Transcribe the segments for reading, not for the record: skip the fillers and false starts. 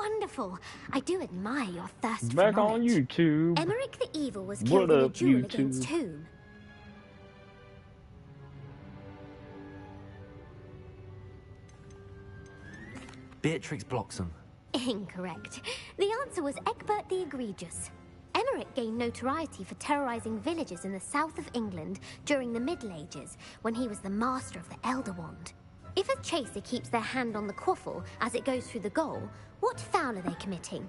wonderful. I do admire your thirst for Back knowledge. on YouTube. Emmerich the Evil was killed in a duel against whom? Beatrix Bloxham. Incorrect. The answer was Egbert the Egregious. Emmerich gained notoriety for terrorizing villages in the south of England during the Middle Ages, when he was the master of the Elder Wand. If a chaser keeps their hand on the quaffle as it goes through the goal, what foul are they committing?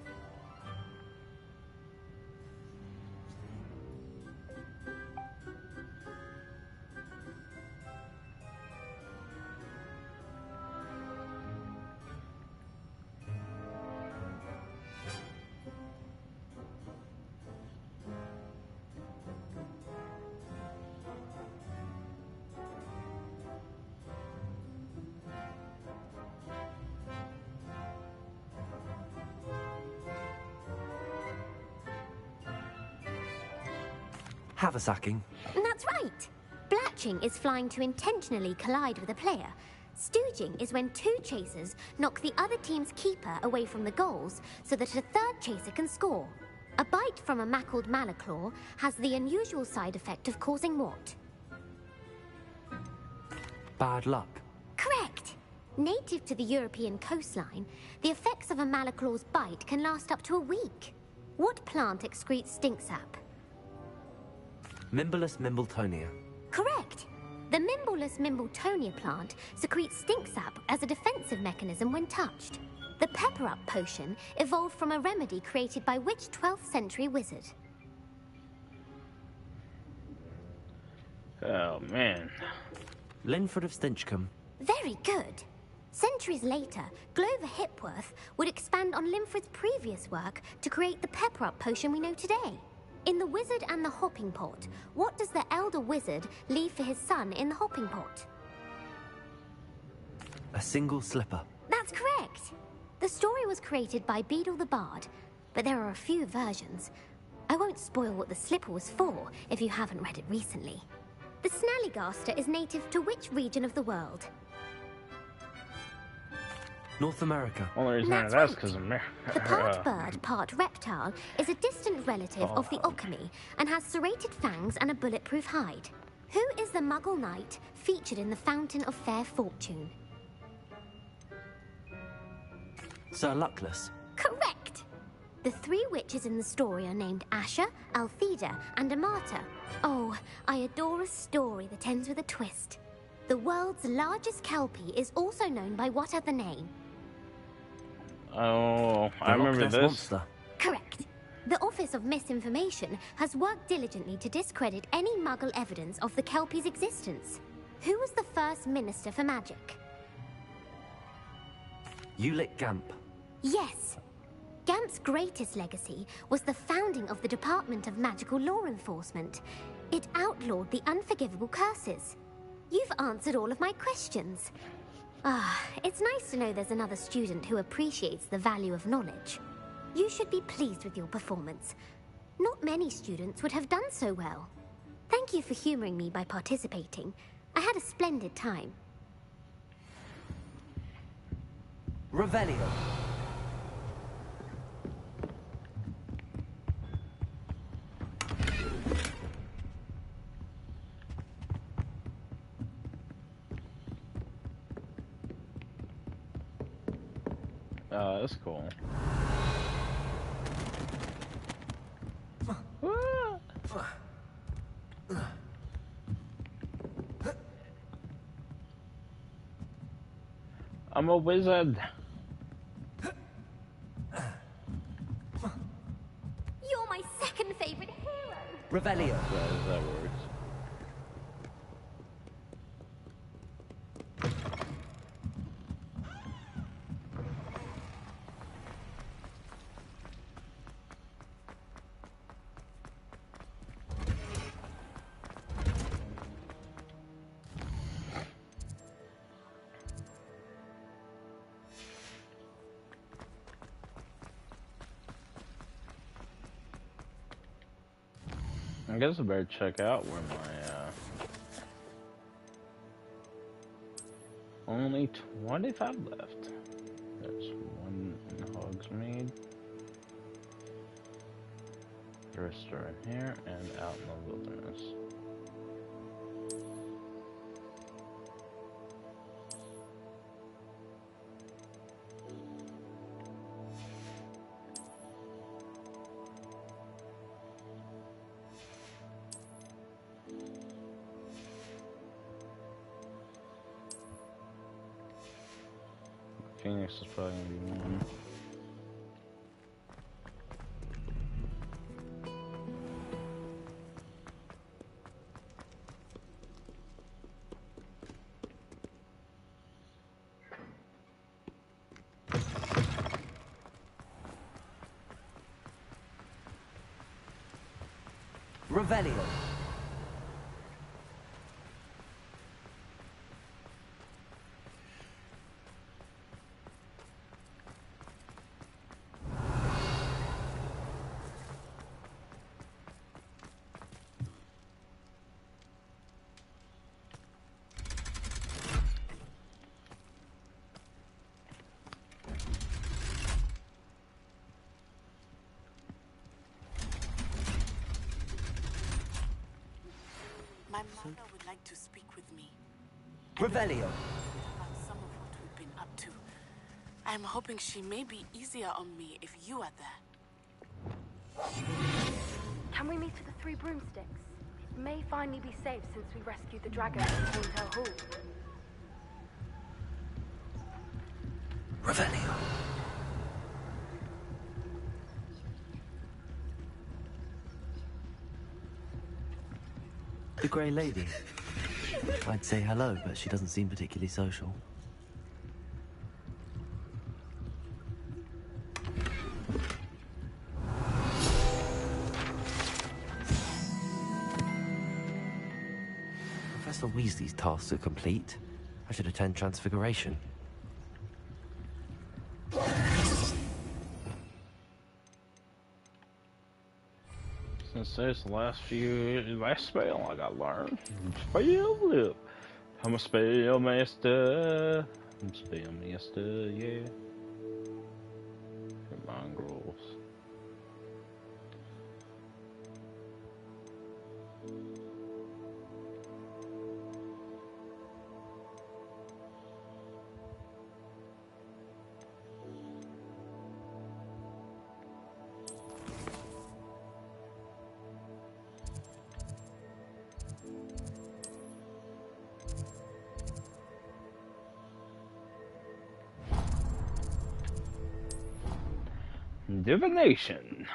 Haversacking. That's right. Blatching is flying to intentionally collide with a player. Stooging is when two chasers knock the other team's keeper away from the goals so that a third chaser can score. A bite from a mackled malaclaw has the unusual side effect of causing what? Bad luck. Correct. Native to the European coastline, the effects of a malaclaw's bite can last up to a week. What plant excretes stink sap? Mimblus Mimbletonia. Correct. The Mimblus Mimbletonia plant secretes stink sap as a defensive mechanism when touched. The pepper-up potion evolved from a remedy created by which 12th century wizard? Oh, man. Linford of Stinchcombe. Very good. Centuries later, Glover Hipworth would expand on Linford's previous work to create the pepper-up potion we know today. In The Wizard and the Hopping Pot, what does the elder wizard leave for his son in the hopping pot? A single slipper. That's correct. The story was created by Beadle the Bard, but there are a few versions. I won't spoil what the slipper was for if you haven't read it recently. The Snallygaster is native to which region of the world? North America. Only reason That's that's right. because America. The part bird, part reptile is a distant relative of the Occamy and has serrated fangs and a bulletproof hide. Who is the Muggle knight featured in the Fountain of Fair Fortune? Sir Luckless. Correct! The three witches in the story are named Asher, Altheda, and Amata. Oh, I adore a story that ends with a twist. The world's largest Kelpie is also known by what other name? Oh, I remember Loch Ness this. Monster. Correct. The Office of Misinformation has worked diligently to discredit any Muggle evidence of the Kelpie's existence. Who was the first Minister for Magic? Ulick Gamp. Yes. Gamp's greatest legacy was the founding of the Department of Magical Law Enforcement. It outlawed the unforgivable curses. You've answered all of my questions. Ah, it's nice to know there's another student who appreciates the value of knowledge. You should be pleased with your performance. Not many students would have done so well. Thank you for humoring me by participating. I had a splendid time. Revelio. That's cool. I'm a wizard. You're my second favorite hero. Revelio. That works. I guess I better check out where my only 25 left. There's one hogs me. Tourists are in here and out in the wilderness. Phoenix is probably gonna be one. Revelio. My mother would like to speak with me Revelio. about some of what we've been up to. I'm hoping she may be easier on me if you are there. Can we meet at the Three Broomsticks? It may finally be safe since we rescued the dragon from Hotel Hall. Revelio. The Grey Lady. I'd say hello, but she doesn't seem particularly social. Professor Weasley's tasks are complete. I should attend Transfiguration. Since there's the last spell I got learned. Spell lip. I'm a spell master. I'm a spell master, yeah. Mongrels. Divination.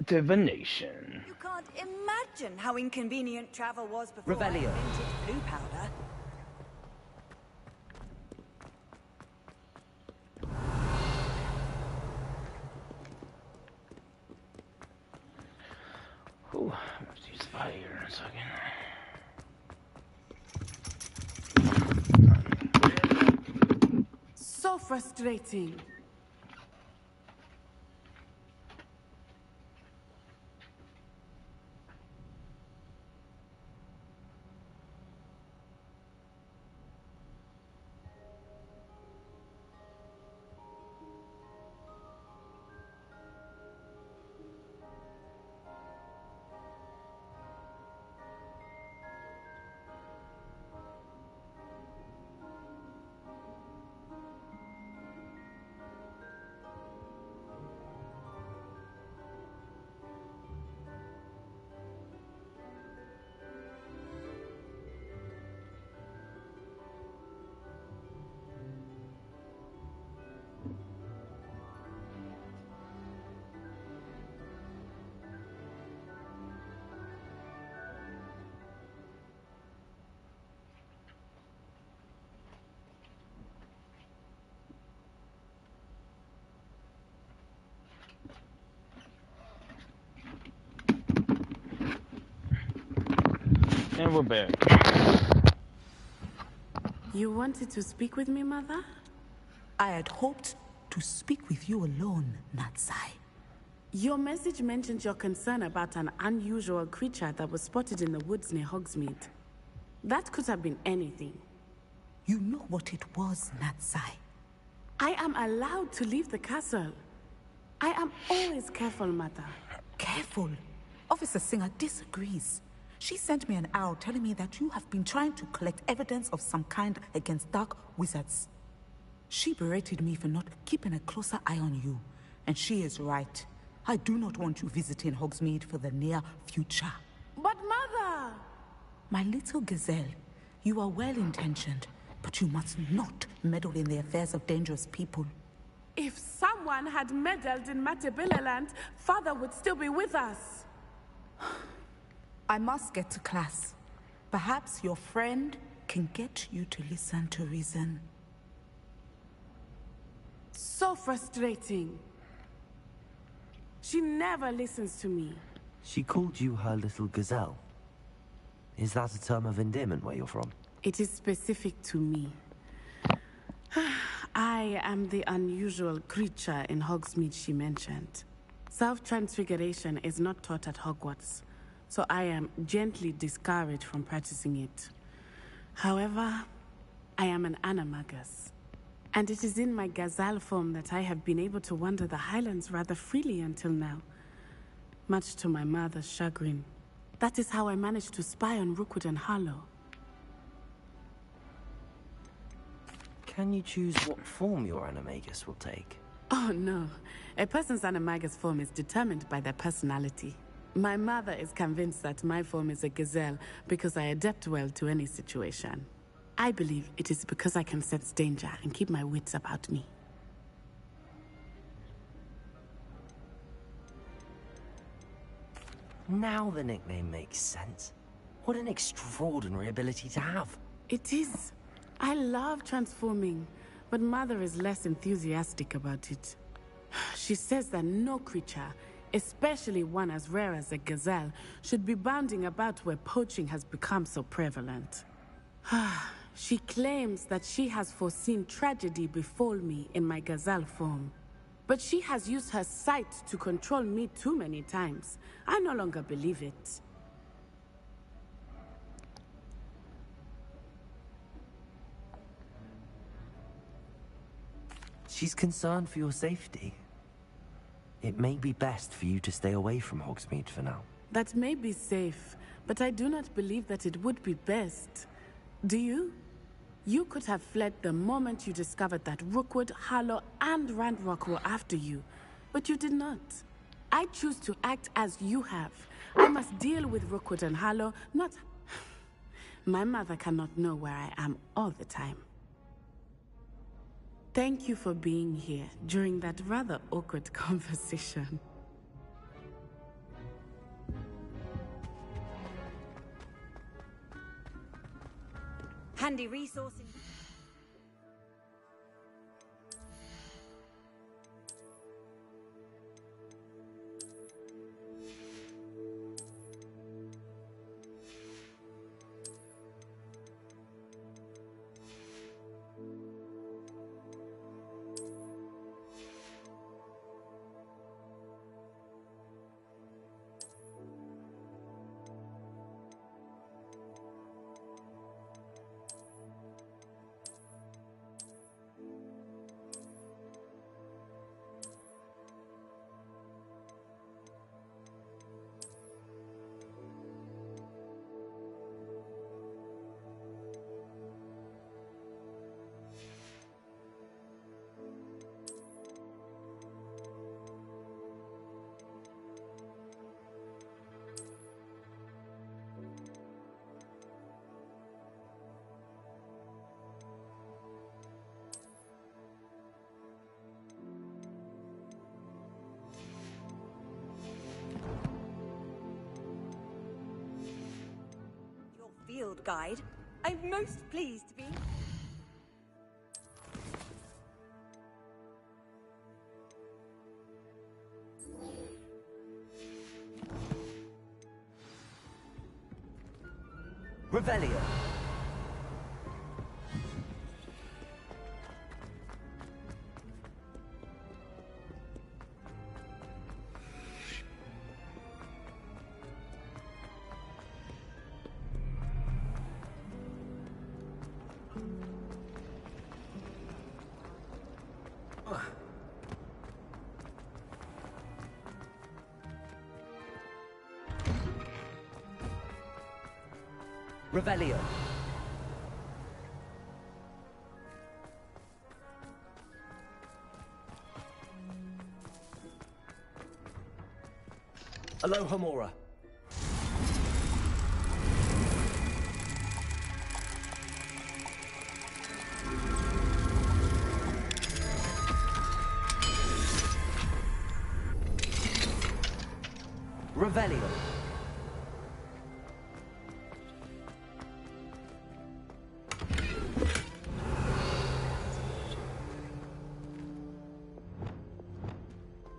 Divination. You can't imagine how inconvenient travel was before I Revelio. invented blue powder. Ooh, I'm gonna use fire here in a second. So frustrating. And we're back. You wanted to speak with me, Mother? I had hoped to speak with you alone, Natsai. Your message mentioned your concern about an unusual creature that was spotted in the woods near Hogsmeade. That could have been anything. You know what it was, Natsai. I am allowed to leave the castle. I am always careful, Mother. Careful. Officer Singer disagrees. She sent me an owl telling me that you have been trying to collect evidence of some kind against dark wizards. She berated me for not keeping a closer eye on you. And she is right. I do not want you visiting Hogsmeade for the near future. But Mother! My little gazelle, you are well-intentioned, but you must not meddle in the affairs of dangerous people. If someone had meddled in Matabeleland, Father would still be with us. I must get to class. Perhaps your friend can get you to listen to reason. So frustrating. She never listens to me. She called you her little gazelle. Is that a term of endearment where you're from? It is specific to me. I am the unusual creature in Hogsmeade she mentioned. Self-transfiguration is not taught at Hogwarts, so I am gently discouraged from practicing it. However, I am an animagus, and it is in my gazelle form that I have been able to wander the Highlands rather freely until now, much to my mother's chagrin. That is how I managed to spy on Rookwood and Harlow. Can you choose what form your animagus will take? Oh no, a person's animagus form is determined by their personality. My mother is convinced that my form is a gazelle because I adapt well to any situation. I believe it is because I can sense danger and keep my wits about me. Now the nickname makes sense. What an extraordinary ability to have. It is. I love transforming, but Mother is less enthusiastic about it. She says that no creature, especially one as rare as a gazelle, should be bounding about where poaching has become so prevalent. She claims that she has foreseen tragedy befall me in my gazelle form. But she has used her sight to control me too many times. I no longer believe it. She's concerned for your safety. It may be best for you to stay away from Hogsmeade for now. That may be safe, but I do not believe that it would be best. Do you? You could have fled the moment you discovered that Rookwood, Harlow, and Ranrock were after you, but you did not. I choose to act as you have. I must deal with Rookwood and Harlow, not... My mother cannot know where I am all the time. Thank you for being here during that rather awkward conversation. Handy resource. Field guide. I'm most pleased to be. Revelio. Revelio. Alohomora. Revelio.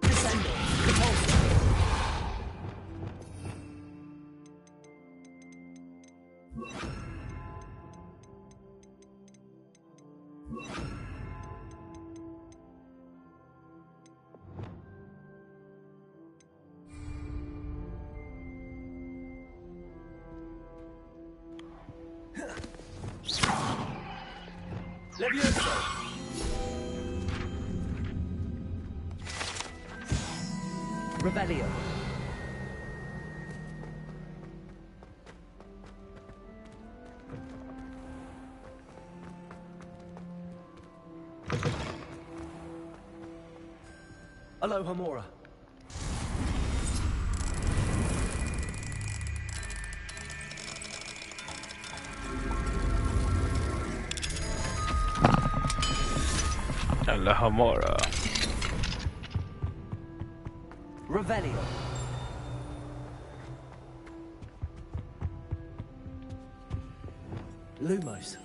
Descendo. Repulsor. Levioso. Revelio. Alohomora. Alohomora. Revelio. Lumos.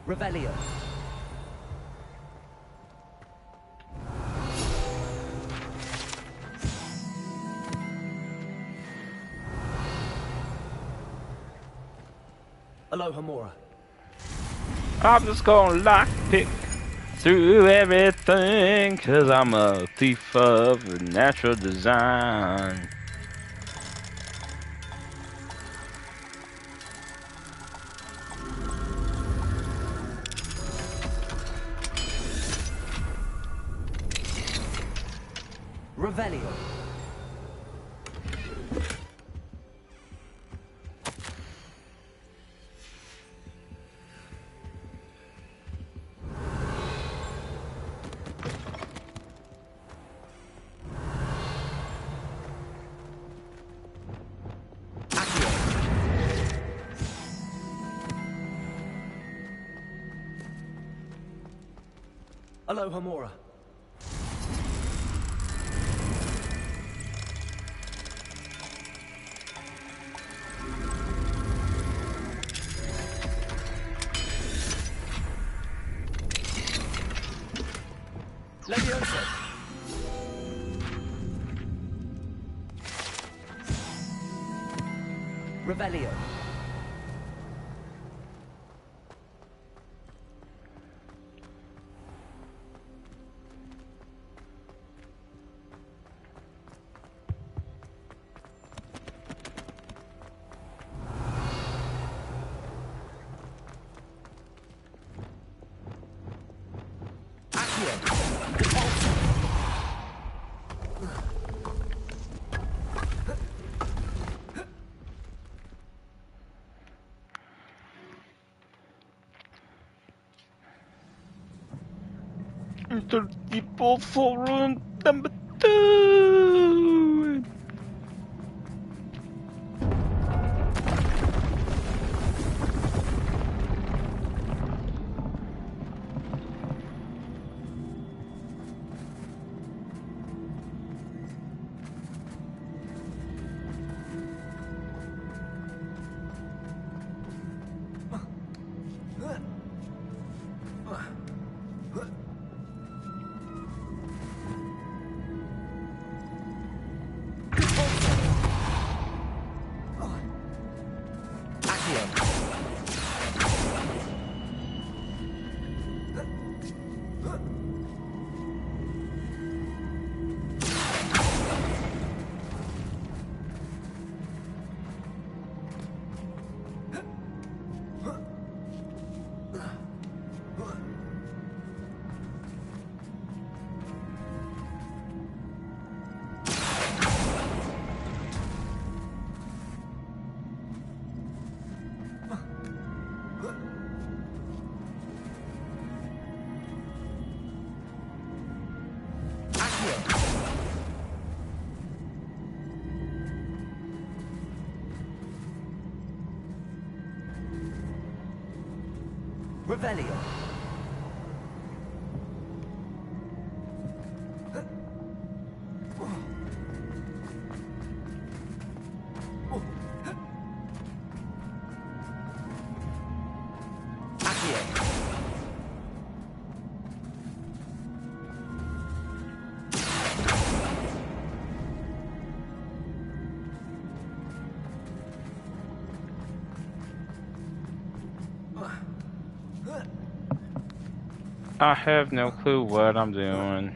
Revelio. Alohomora. I'm just gonna lockpick through everything, 'cause I'm a thief of natural design. Revelio. Accio. Alohomora. Levioso. Revelio. Accio. The people for number 2. Revelio. I have no clue what I'm doing.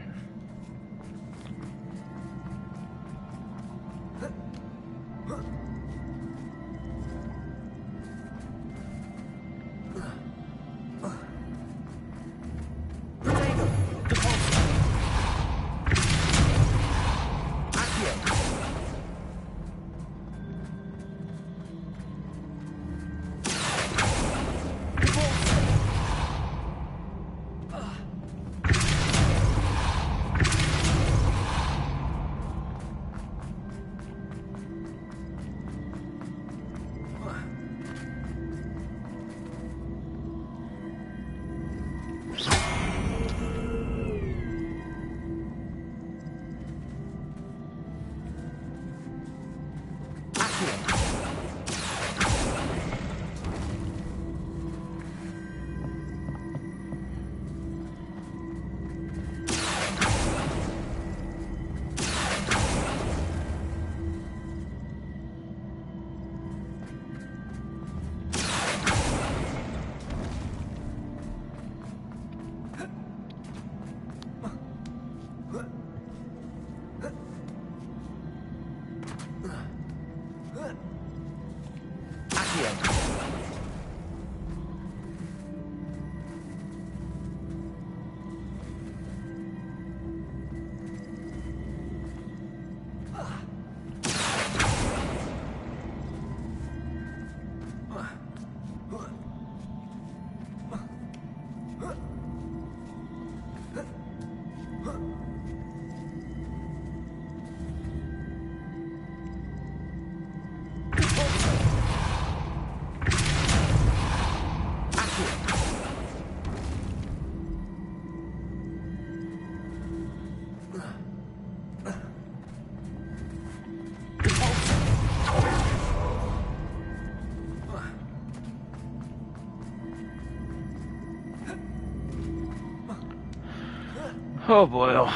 Oh boy.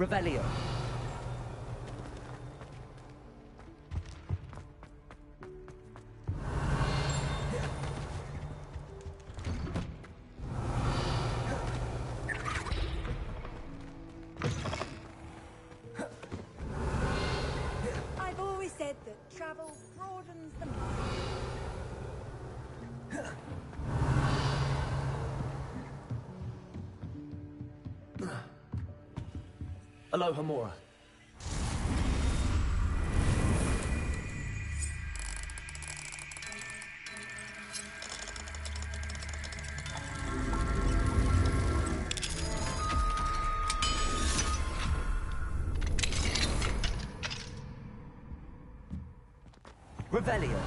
Revelio. I've always said that travel broadens the mind. Aloha Mora. Revelio.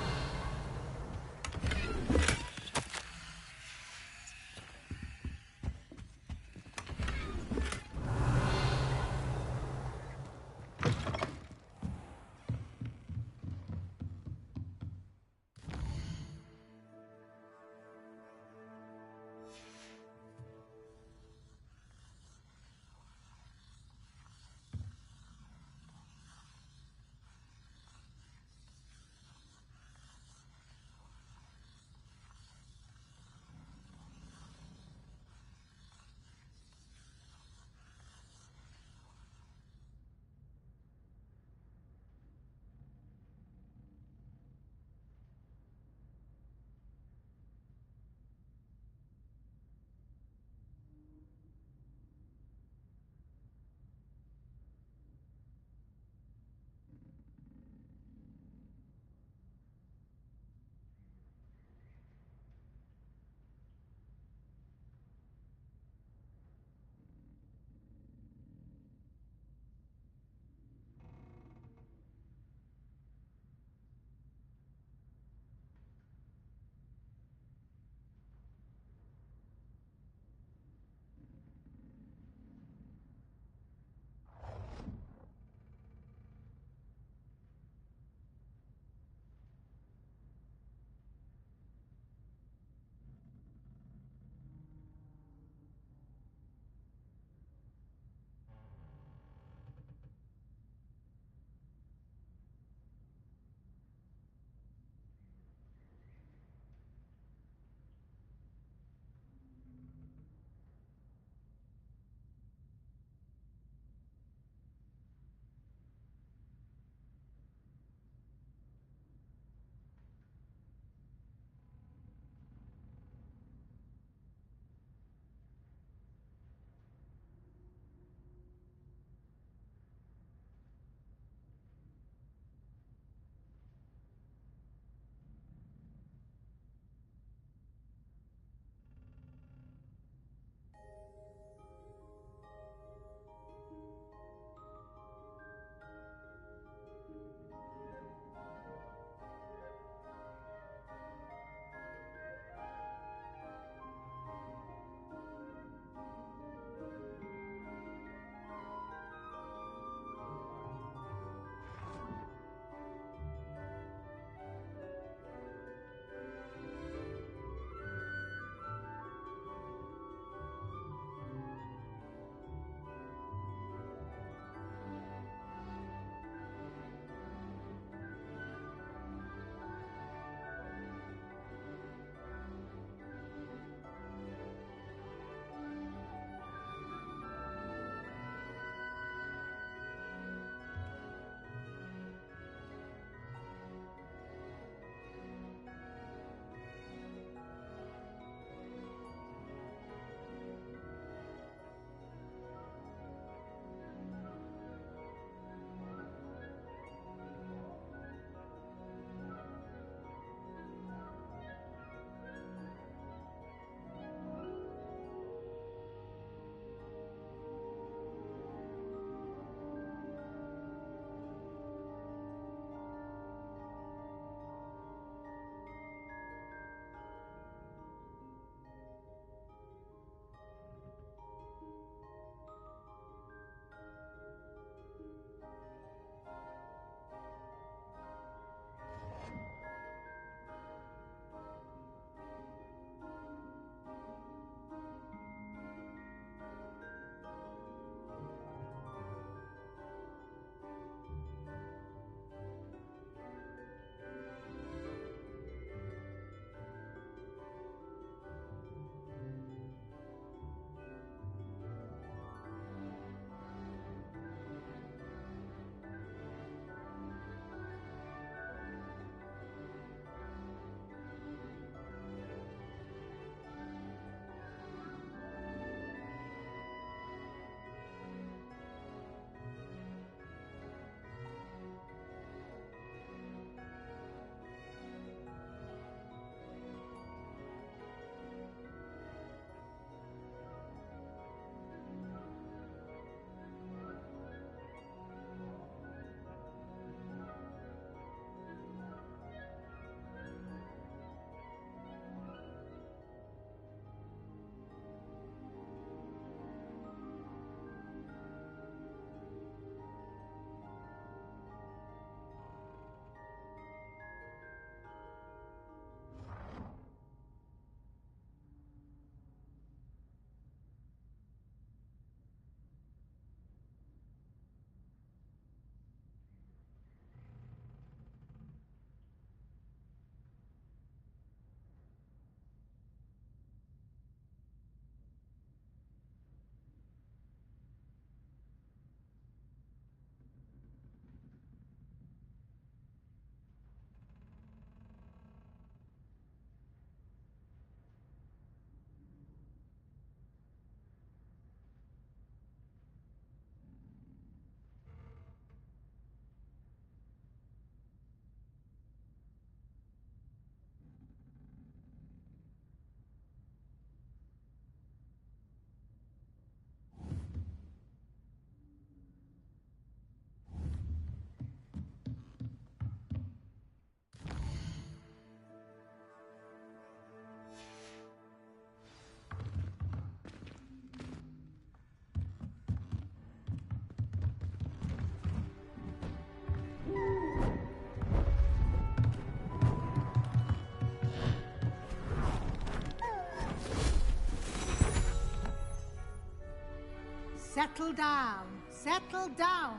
settle down. Settle down.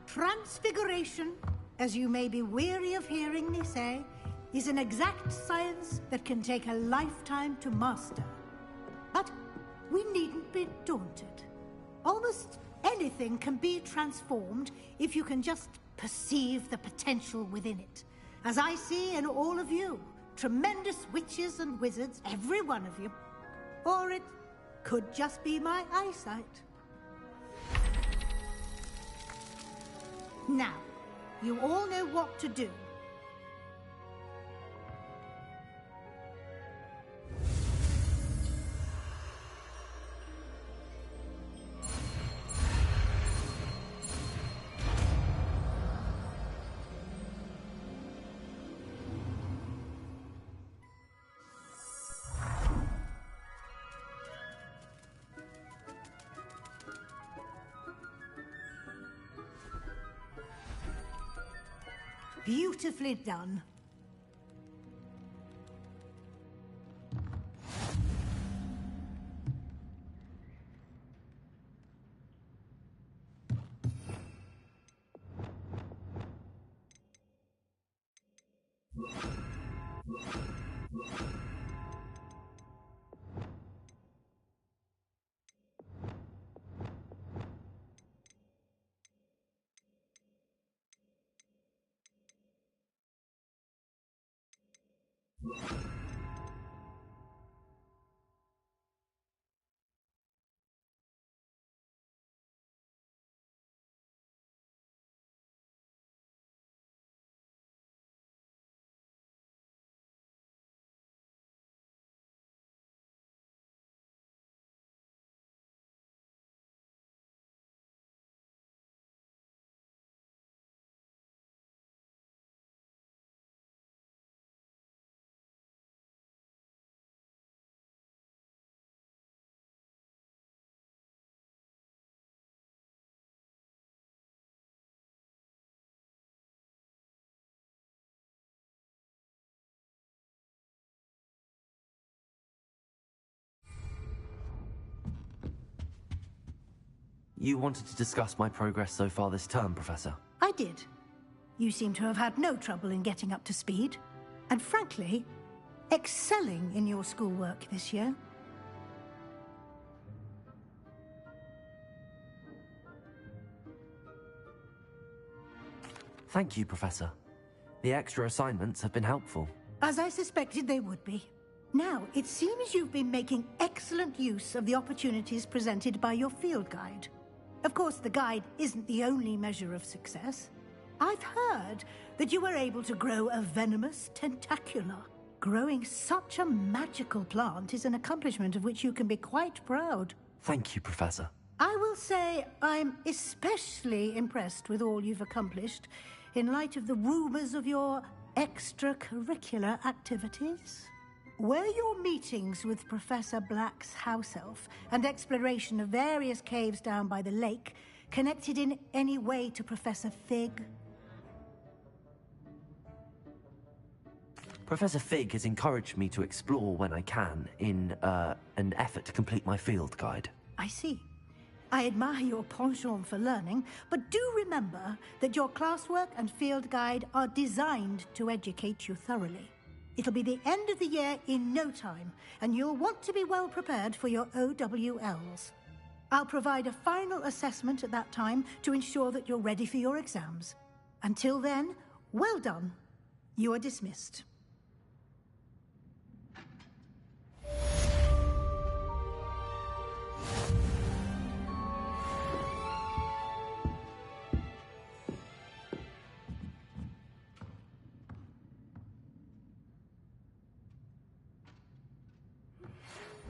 Transfiguration, as you may be weary of hearing me say, is an exact science that can take a lifetime to master. But we needn't be daunted. Almost anything can be transformed if you can just perceive the potential within it. As I see in all of you, tremendous witches and wizards, every one of you. Or it could just be my eyesight. Now, you all know what to do. Beautifully done. You wanted to discuss my progress so far this term, Professor? I did. You seem to have had no trouble in getting up to speed. And frankly, excelling in your schoolwork this year. Thank you, Professor. The extra assignments have been helpful. As I suspected they would be. Now, it seems you've been making excellent use of the opportunities presented by your field guide. Of course, the guide isn't the only measure of success. I've heard that you were able to grow a venomous tentacula. Growing such a magical plant is an accomplishment of which you can be quite proud. Thank you, Professor. I will say I'm especially impressed with all you've accomplished in light of the rumors of your extracurricular activities. Were your meetings with Professor Black's house elf and exploration of various caves down by the lake connected in any way to Professor Fig? Professor Fig has encouraged me to explore when I can in an effort to complete my field guide. I see. I admire your penchant for learning, but do remember that your classwork and field guide are designed to educate you thoroughly. It'll be the end of the year in no time, and you'll want to be well prepared for your OWLs. I'll provide a final assessment at that time to ensure that you're ready for your exams. Until then, well done. You are dismissed.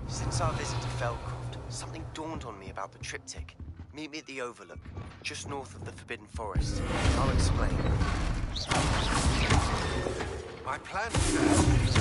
Since our visit to Felcroft, something dawned on me about the triptych. Meet me at the Overlook, just north of the Forbidden Forest. I'll explain. My plan is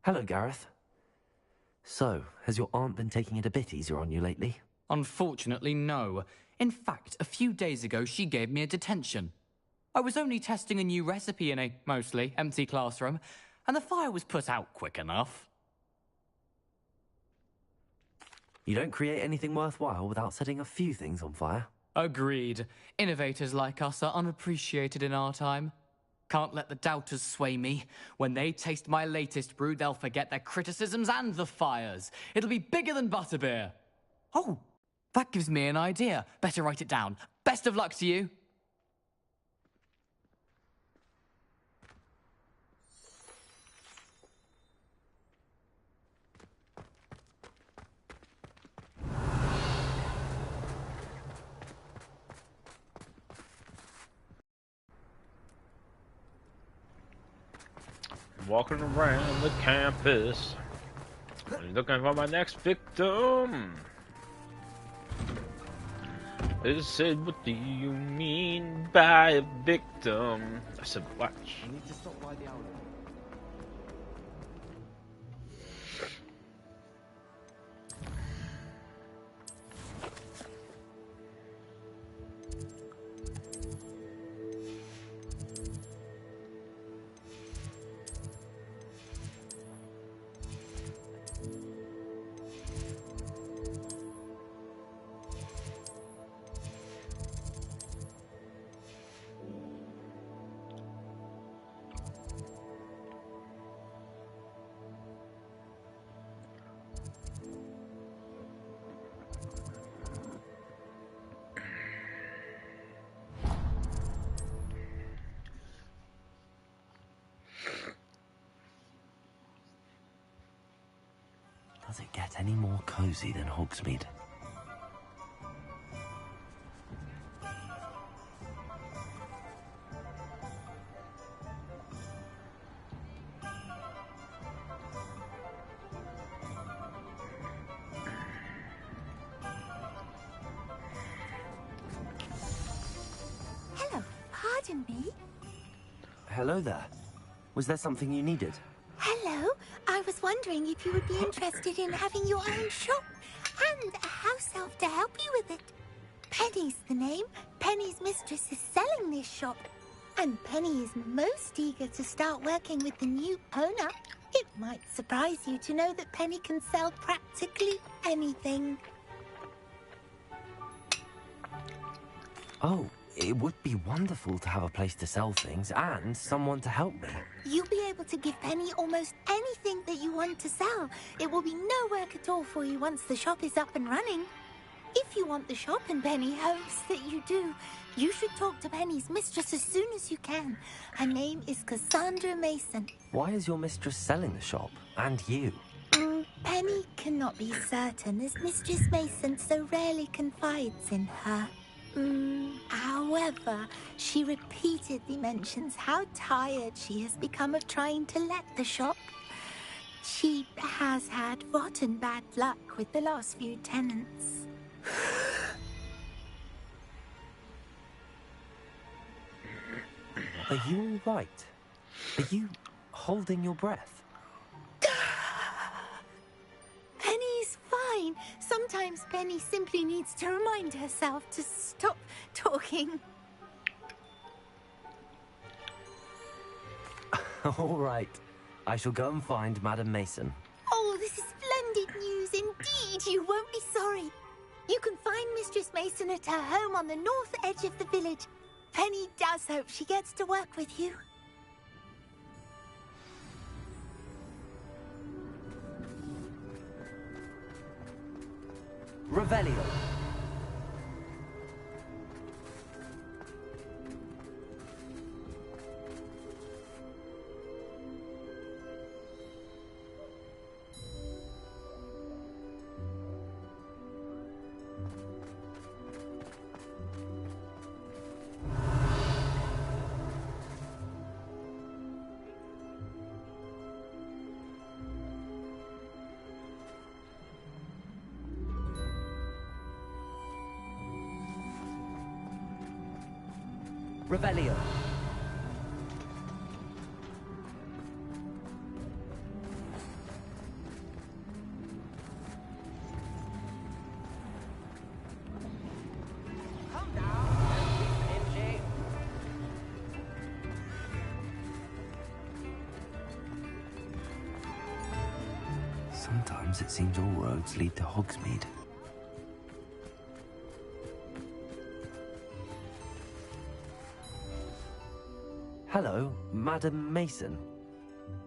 Hello, Gareth. So, has your aunt been taking it a bit easier on you lately? Unfortunately, no. In fact, a few days ago, she gave me a detention. I was only testing a new recipe in a mostly empty classroom, and the fire was put out quick enough. You don't create anything worthwhile without setting a few things on fire. Agreed. Innovators like us are unappreciated in our time. Can't let the doubters sway me. When they taste my latest brew, they'll forget their criticisms and the fires. It'll be bigger than butterbeer. Oh, that gives me an idea. Better write it down. Best of luck to you. Walking around the campus, looking for my next victim. They said, "What do you mean by a victim?" I said, "Watch." You need to stop by the outlet. Does it get any more cozy than Hogsmeade? Hello, pardon me? Hello there. Was there something you needed? Hello, I was wondering if you would be interested in having your own shop and a house elf to help you with it. Penny's the name. Penny's mistress is selling this shop, and Penny is most eager to start working with the new owner. It might surprise you to know that Penny can sell practically anything. Oh, it would be wonderful to have a place to sell things and someone to help me. You'll be able to give Penny almost anything that you want to sell. It will be no work at all for you once the shop is up and running. If you want the shop, and Penny hopes that you do, you should talk to Penny's mistress as soon as you can. Her name is Cassandra Mason. Why is your mistress selling the shop? And you? Penny cannot be certain, as Mistress Mason so rarely confides in her. However, she repeatedly mentions how tired she has become of trying to let the shop. She has had rotten bad luck with the last few tenants. Are you all right? Are you holding your breath? Penny's fine. Sometimes Penny simply needs to remind herself to stop talking. All right. I shall go and find Madam Mason. Oh, this is splendid news indeed. You won't be sorry. You can find Mistress Mason at her home on the north edge of the village. Penny does hope she gets to work with you. Revelio. Revelio. Sometimes it seems all roads lead to Hogsmeade. Hello, Madam Mason.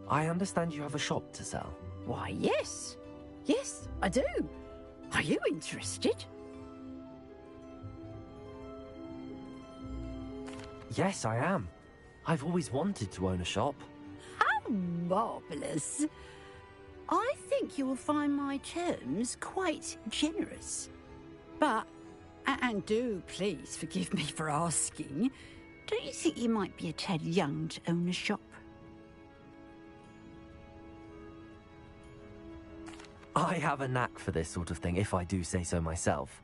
I understand you have a shop to sell. Why, yes. Yes, I do. Are you interested? Yes, I am. I've always wanted to own a shop. How marvellous. I think you will find my terms quite generous. But, and do please forgive me for asking, don't you think you might be a tad young to own a shop? I have a knack for this sort of thing, if I do say so myself.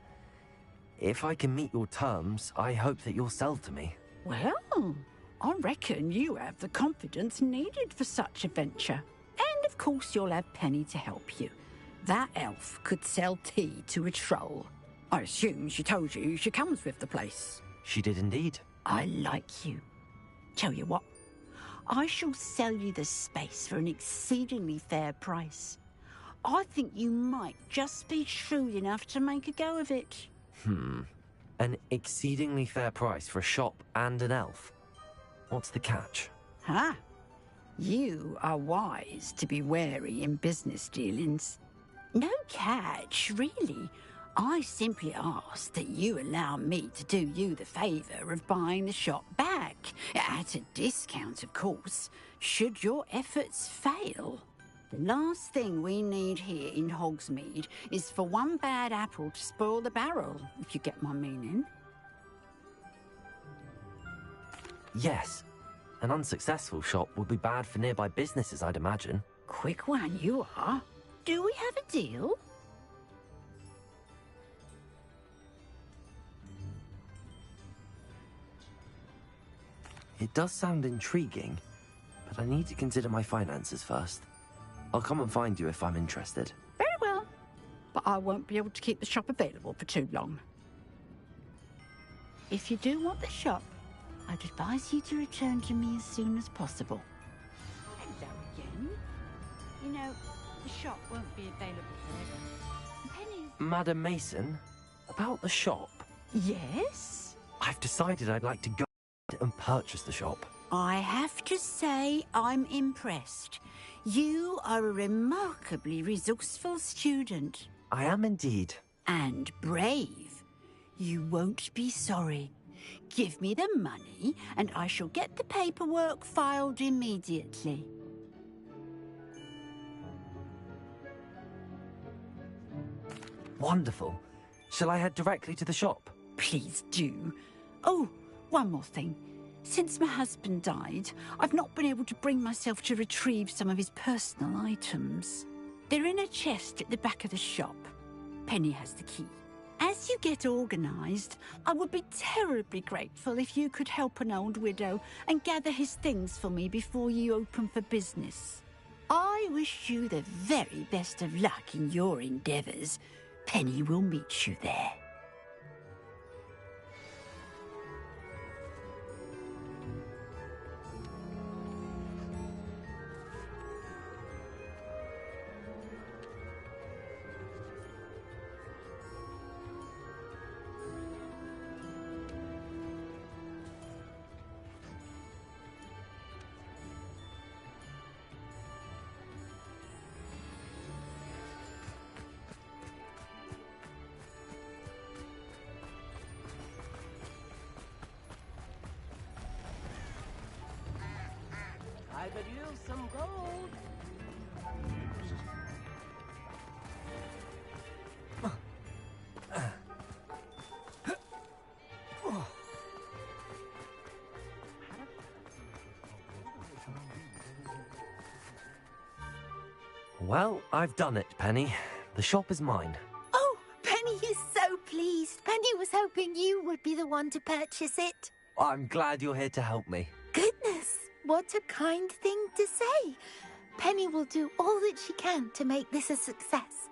If I can meet your terms, I hope that you'll sell to me. Well, I reckon you have the confidence needed for such a venture. And of course you'll have Penny to help you. That elf could sell tea to a troll. I assume she told you she comes with the place. She did indeed. I like you. Tell you what, I shall sell you the space for an exceedingly fair price. I think you might just be shrewd enough to make a go of it. An exceedingly fair price for a shop and an elf. What's the catch? Huh? You are wise to be wary in business dealings. No catch, really. I simply ask that you allow me to do you the favour of buying the shop back. At a discount, of course, should your efforts fail. The last thing we need here in Hogsmeade is for one bad apple to spoil the barrel, if you get my meaning. Yes. An unsuccessful shop would be bad for nearby businesses, I'd imagine. Quick one you are. Do we have a deal? It does sound intriguing, but I need to consider my finances first. I'll come and find you if I'm interested. Very well. But I won't be able to keep the shop available for too long. If you do want the shop, I'd advise you to return to me as soon as possible. Hello again. You know, the shop won't be available forever. Pennies. Madam Mason, about the shop. Yes? I've decided I'd like to go and purchase the shop. I have to say I'm impressed. You are a remarkably resourceful student. I am indeed. And brave. You won't be sorry. Give me the money, and I shall get the paperwork filed immediately. Wonderful. Shall I head directly to the shop? Please do. Oh, one more thing. Since my husband died, I've not been able to bring myself to retrieve some of his personal items. They're in a chest at the back of the shop. Penny has the key. As you get organised, I would be terribly grateful if you could help an old widow and gather his things for me before you open for business. I wish you the very best of luck in your endeavours. Penny will meet you there. I could use some gold. Well, I've done it, Penny. The shop is mine. Oh, Penny is so pleased. Penny was hoping you would be the one to purchase it. I'm glad you're here to help me. Goodness, what a kind thing to say. Penny will do all that she can to make this a success.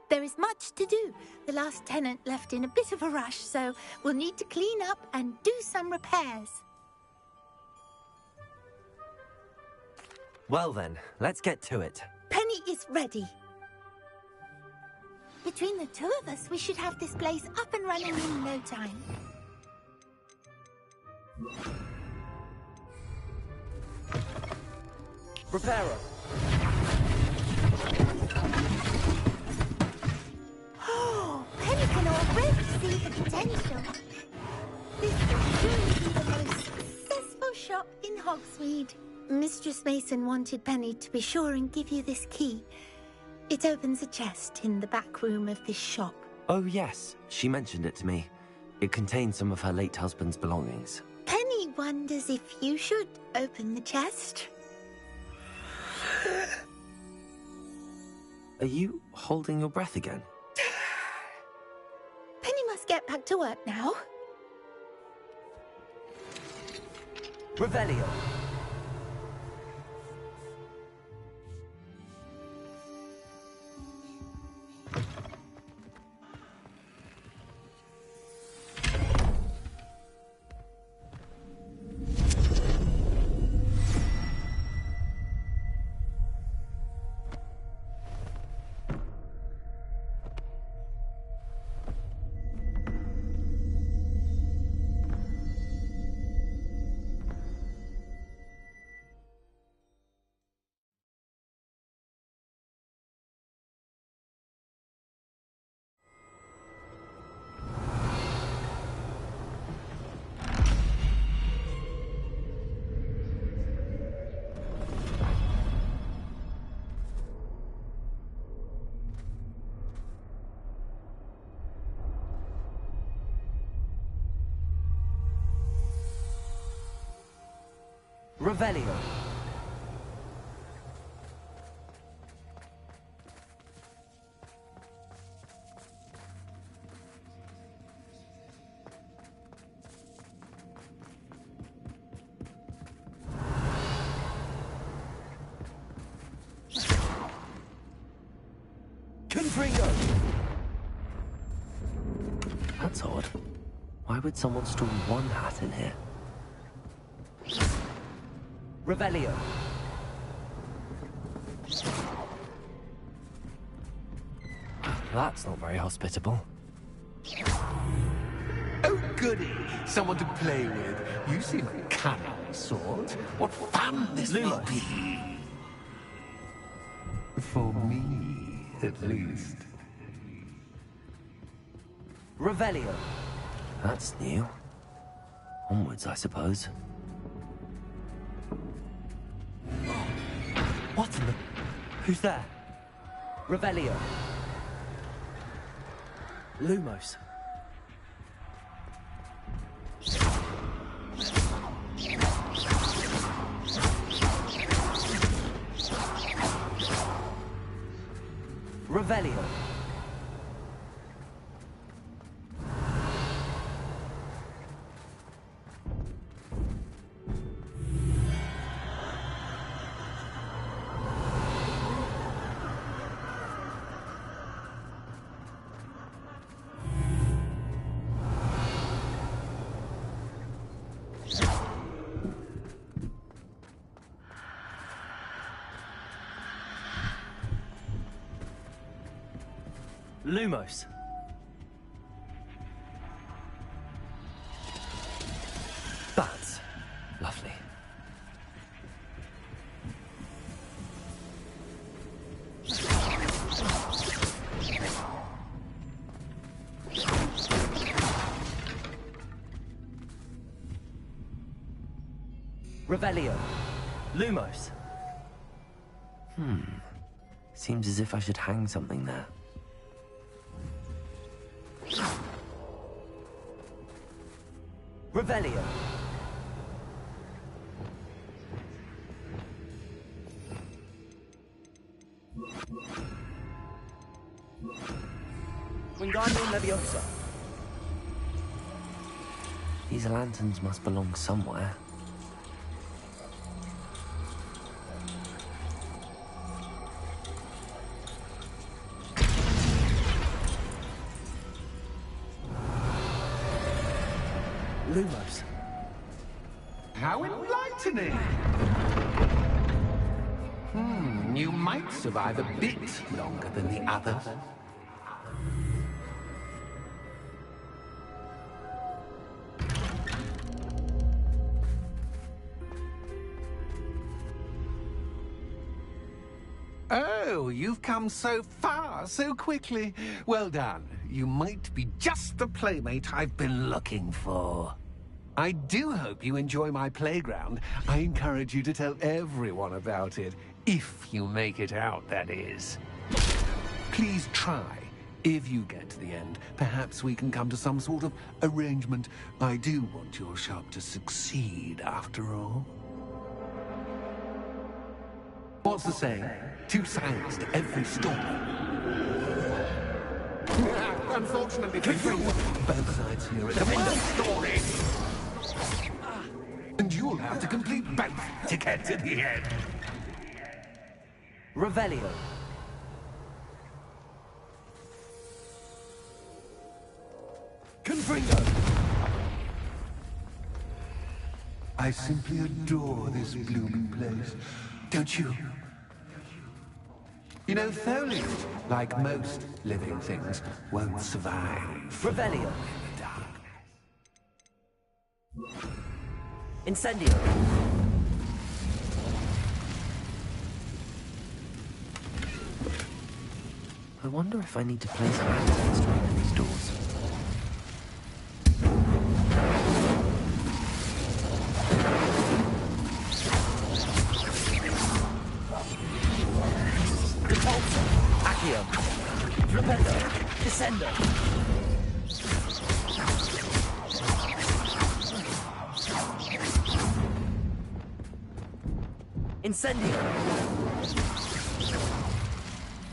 There is much to do. The last tenant left in a bit of a rush, so we'll need to clean up and do some repairs. Well then, let's get to it. Penny is ready. Between the two of us, we should have this place up and running in no time. Repairer! Oh, Penny can already see the potential. This will truly be the most successful shop in Hogsweed. Mistress Mason wanted Penny to be sure and give you this key. It opens a chest in the back room of this shop. Oh, yes. She mentioned it to me. It contains some of her late husband's belongings. Penny wonders if you should open the chest. Are you holding your breath again? Penny must get back to work now. Revelio! Revelio. Confringo! That's odd. Why would someone store one hat in here? Revelio. That's not very hospitable. Oh, goody! Someone to play with. You seem a cunning sort. What fun this will be! For me, at least. Revelio. That's new. Onwards, I suppose. What in the... Who's there? Revelio. Lumos. Revelio. Lumos. That's lovely. Revelio. Lumos. Seems as if I should hang something there. Revelio. Wingardium Leviosa. These lanterns must belong somewhere. Lumos. How enlightening! You might survive a bit longer than the others. Oh, you've come so far, so quickly. Well done. You might be just the playmate I've been looking for. I do hope you enjoy my playground. I encourage you to tell everyone about it. If you make it out, that is. Please try. If you get to the end, perhaps we can come to some sort of arrangement. I do want your shop to succeed, after all. What's the saying? 2 sides to every story. Unfortunately for you, both sides hear it. One story. And you'll have to complete both to get to the end. Revelio. Confringo. I simply adore this blooming place. Don't you? You know, foliage, like most living things, won't survive. Revelio. Incendio. I wonder if I need to place handles to open these doors. Accio. Flipendo. Descendo. Incendio.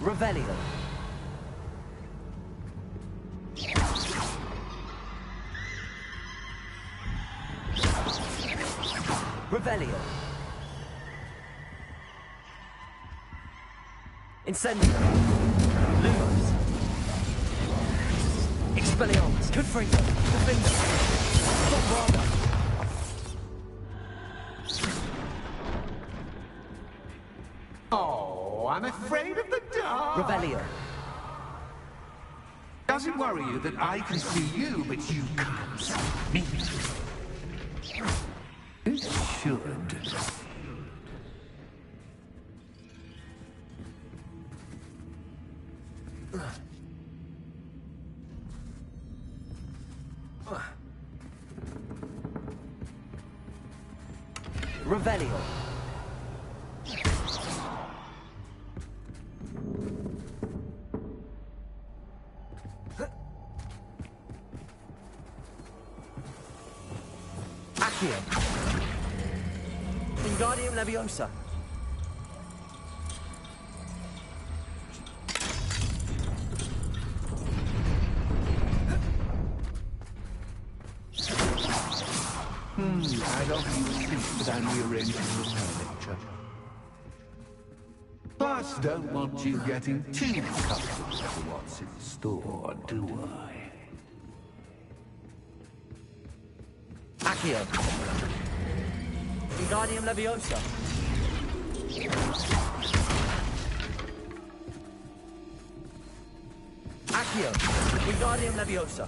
Revelio. Revelio. Incendio. Lumos. Expelliarmus. Confringo. Defender. Bombarda. Oh, I'm afraid of the dark. Revelio. Does it worry you that I can see you, but you can't see me? It should. Revelio. Accio. Wingardium Leviosa. I'd offer you a seat, but I'm rearranging the furniture. Plus, don't want you getting too comfortable for what's in store, do I? Accio. Wingardium Leviosa. Accio. Wingardium Leviosa.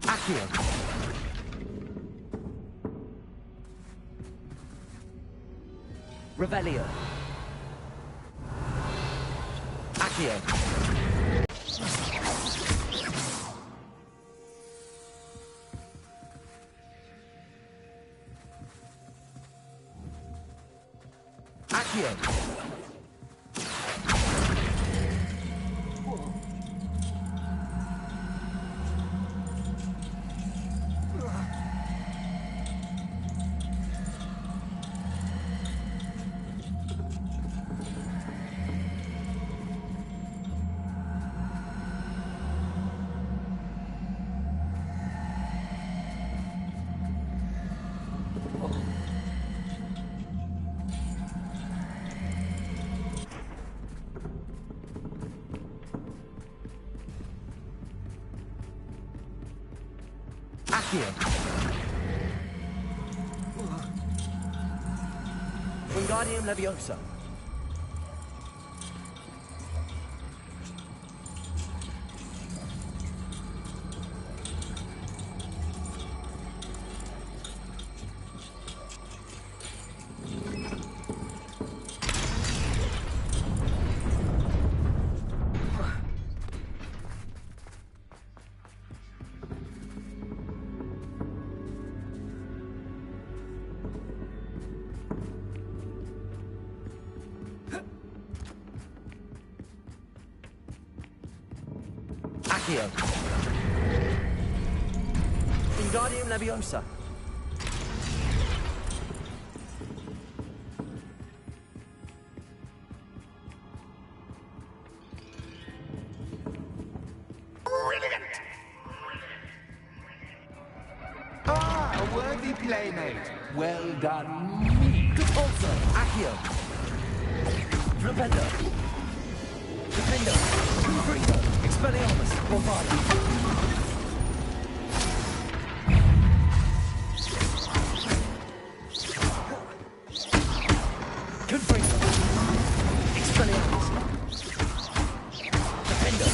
Accio. Revelio. Accio. Accio. Accio. Wingardium Leviosa. Accio. Wingardium Leviosa. Ah, a worthy playmate. Well done. Also, Accio. Repender. Defender. Confringo. Expelliarmus. Bombardment. Confringo. Expelliarmus. Defender.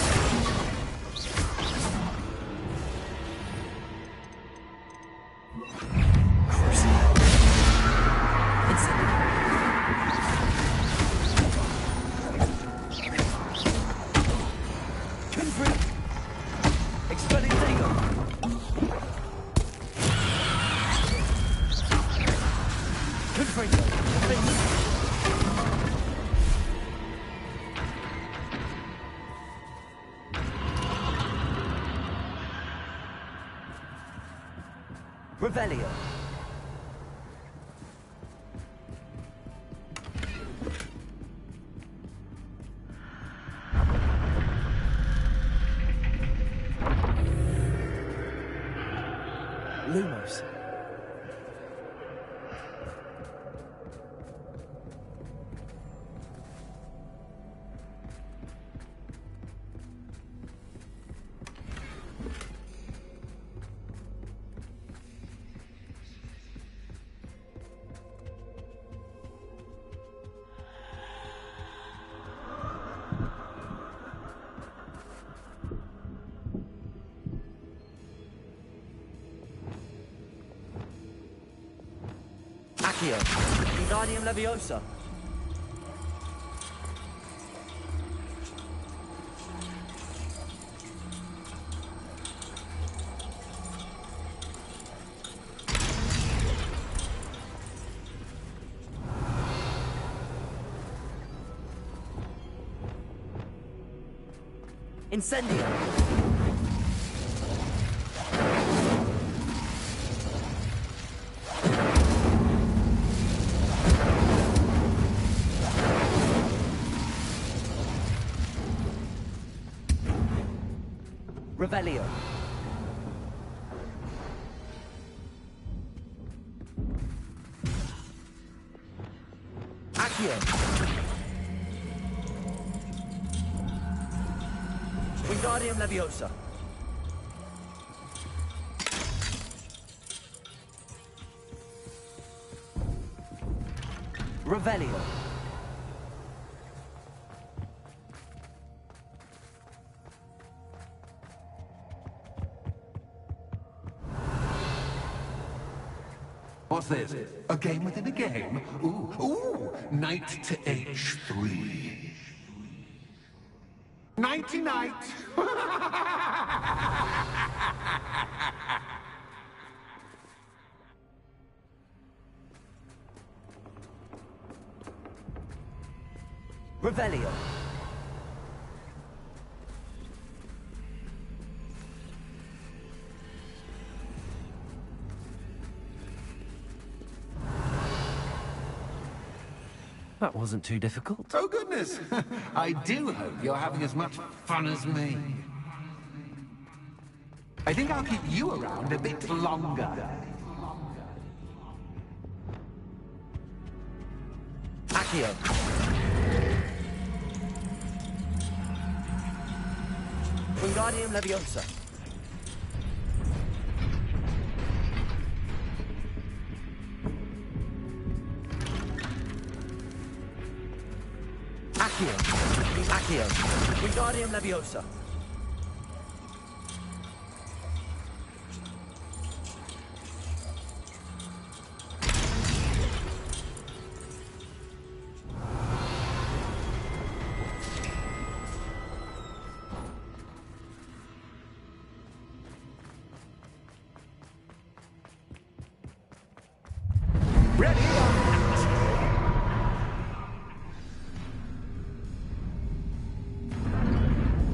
Revelio. Lumos. Accio. Wingardium Leviosa. Incendio. Revelio. Accio. Wingardium Leviosa. Revelio. What's this? A game within a game? Ooh, knight to h3. Nighty-night! Revelio. That wasn't too difficult. Oh, goodness! I do hope you're having as much fun as me. I think I'll keep you around a bit longer. Accio. Wingardium Leviosa. Accio. Wingardium Leviosa.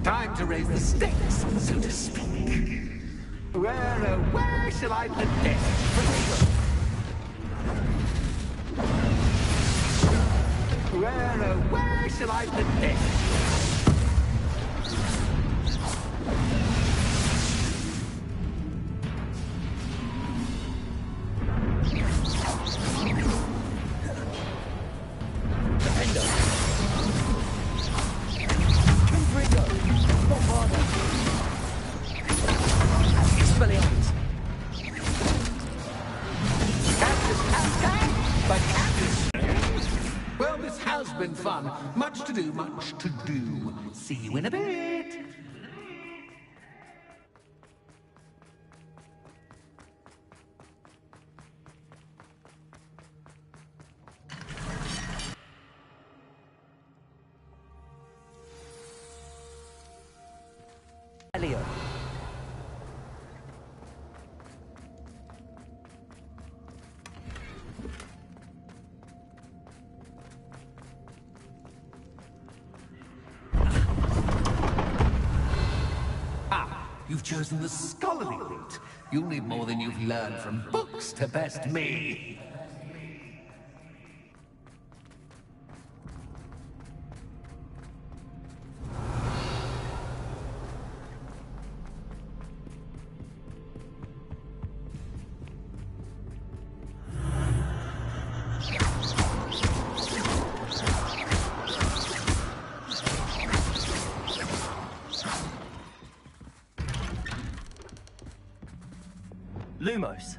Time to raise the stakes, so to speak. Where shall I put this? Where shall I put this? Well, this has been fun. Much to do, much to do. See you in a bit. Elio. You've chosen the scholarly route. You'll need more than you've learned from books to best me. Lumos.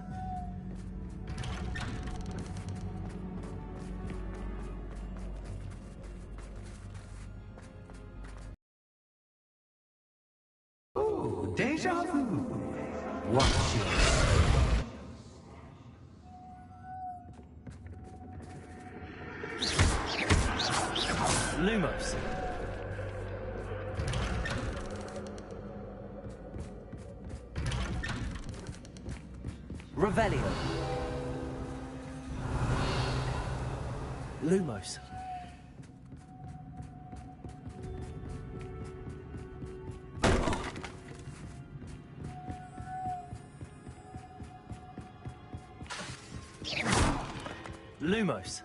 Oh, déjà vu. Watch it. Lumos. Revelio. Lumos. Lumos.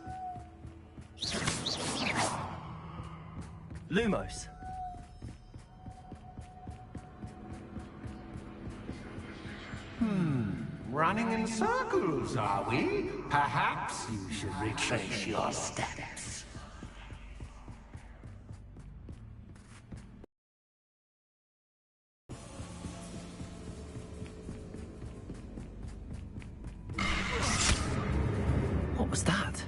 Lumos. Running in circles, are we? Perhaps you should retrace your steps. What was that?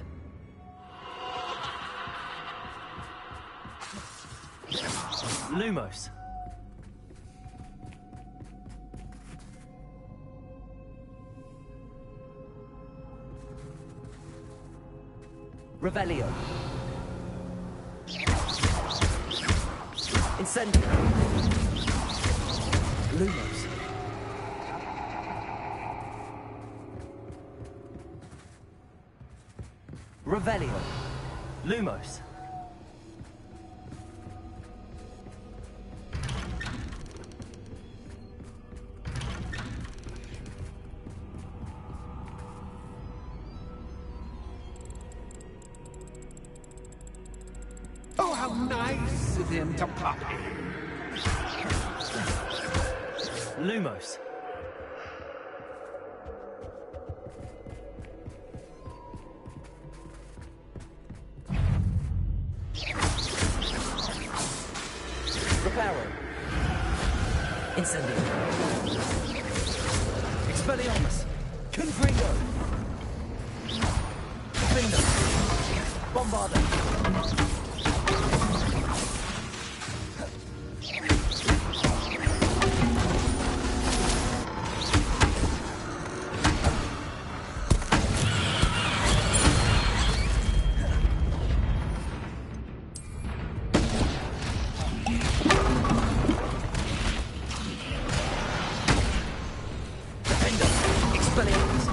Lumos. Revelio. Incendio. Lumos. Revelio. Lumos. Oh, how nice of him to pop in. Lumos. Reparo. Incendio. Expelliarmus. Confringo. Finger. Bombarda. Expelliarmus!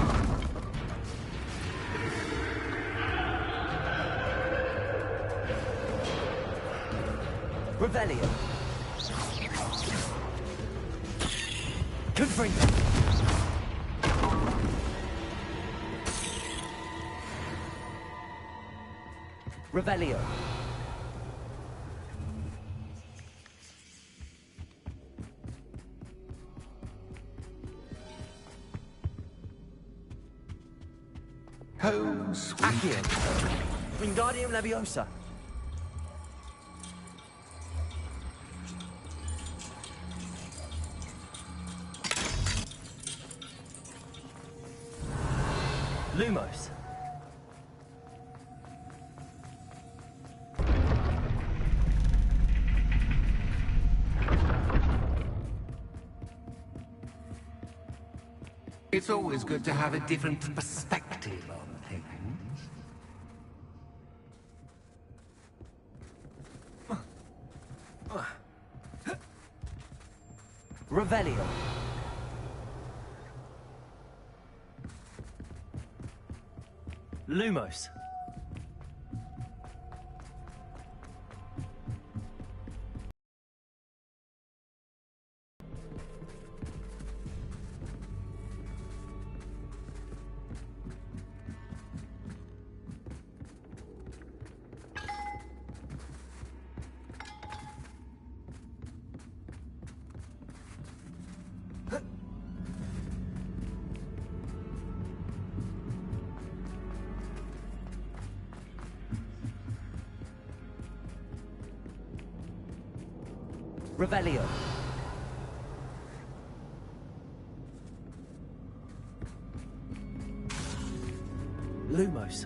Revelio! Confringo! Revelio! Home sweet. Accio! Wingardium Leviosa! Lumos! It's always good to have a different perspective on things. Revelio! Lumos! Revelio. Lumos.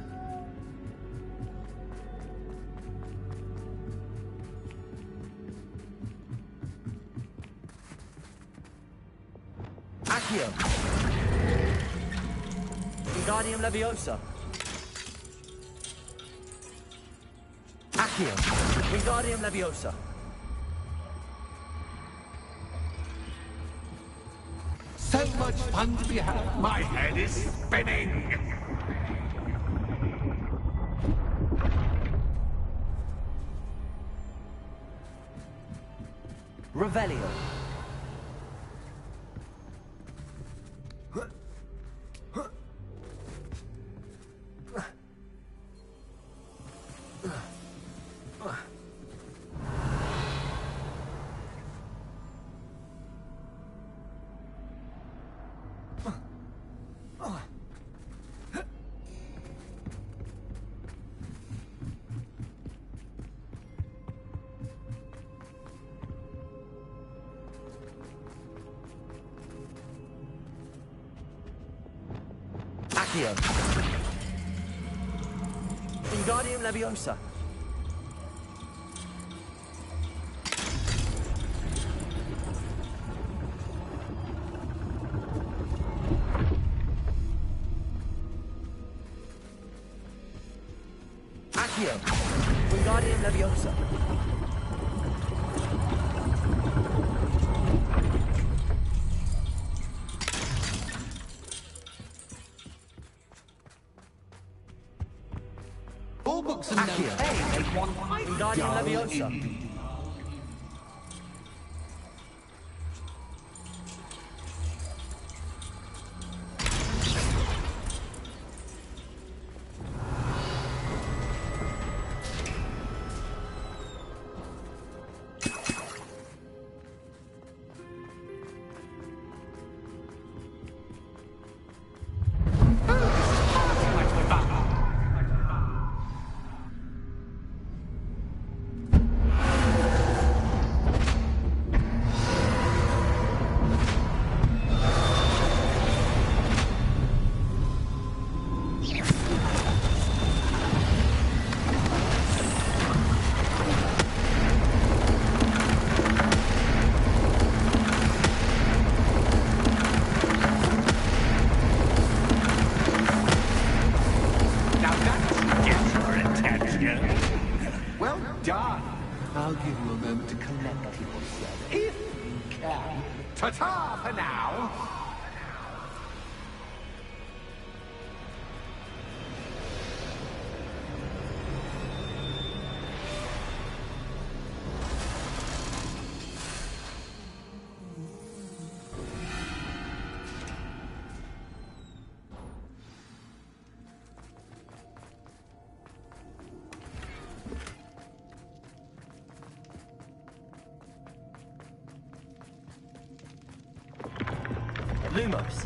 Accio. Wingardium Leviosa. Accio. Wingardium Leviosa. So much fun to be had. My head is spinning. Revelio. Accio. Wingardium Leviosa. Accio. Wingardium Leviosa. All books and notes. Hey, make one Wingardium Leviosa. Well done. I'll give you a moment to collect yourself, if you can. Ta-ta for now. Lumos.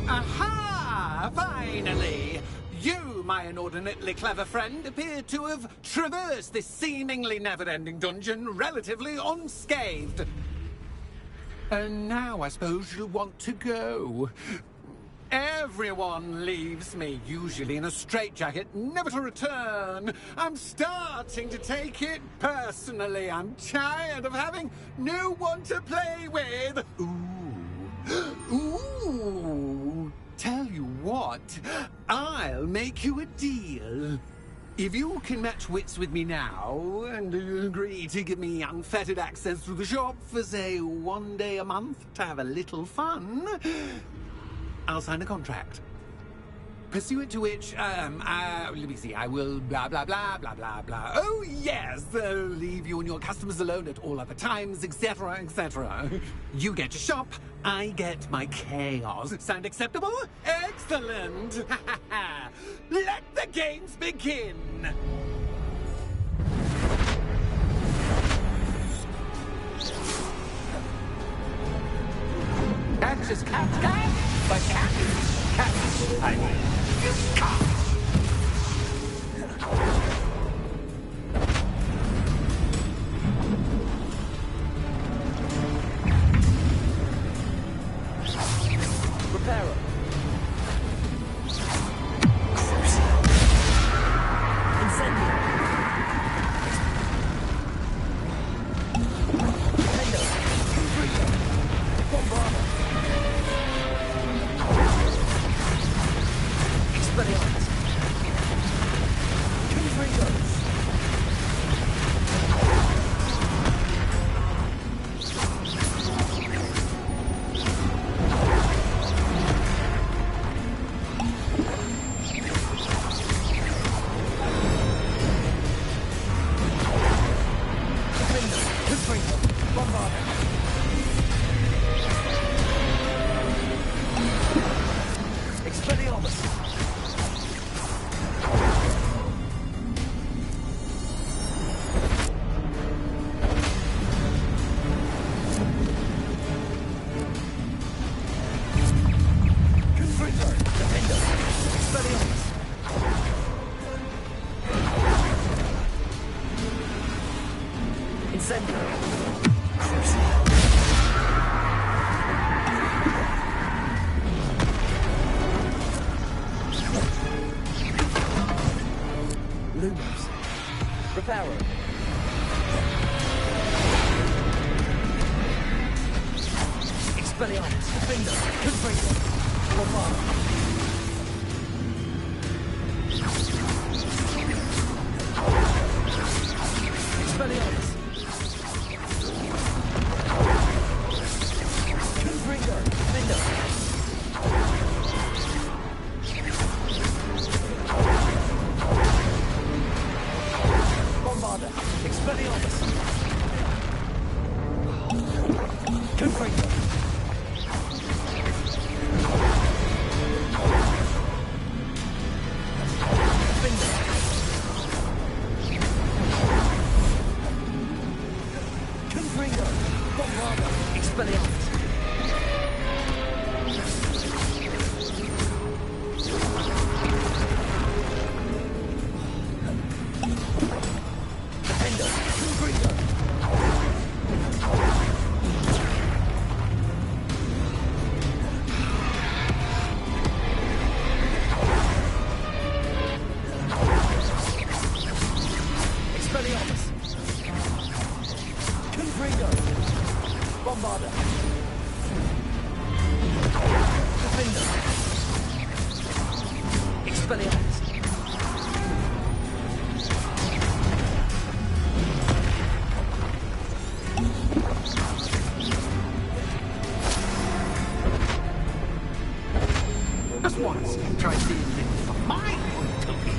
Aha! Finally! You, my inordinately clever friend, appear to have traversed this seemingly never-ending dungeon relatively unscathed. And now I suppose you'll want to go. Everyone leaves me, usually in a straitjacket, never to return. I'm starting to take it personally. I'm tired of having no one to play with. Ooh. Tell you what, I'll make you a deal. If you can match wits with me now, and agree to give me unfettered access to the shop for, say, 1 day a month to have a little fun, I'll sign a contract. Pursuant to which, let me see, I will blah, blah, blah, blah, blah, blah. Oh, yes, leave you and your customers alone at all other times, etc., etc. You get your shop, I get my chaos. Sound acceptable? Excellent! Let the games begin! Catch is cat, but cat, I mean, cat. Reparo. Incendio. Nintendo. Bombarda. Expelliarmus. Confringo. Lumos. Reparo. Expelliarmus. Defender. Confringo. Bombarda. Expelliarmus. Confringo. Defender. Bombarda. Expelliarmus. Confringo. Confringo. Bombarda. Expelliarmus. Defender. Confringo. Expelliarmus. Confringo. Bombarda. Defender. Expelliarmus. Just once, try seeing things from my point of view.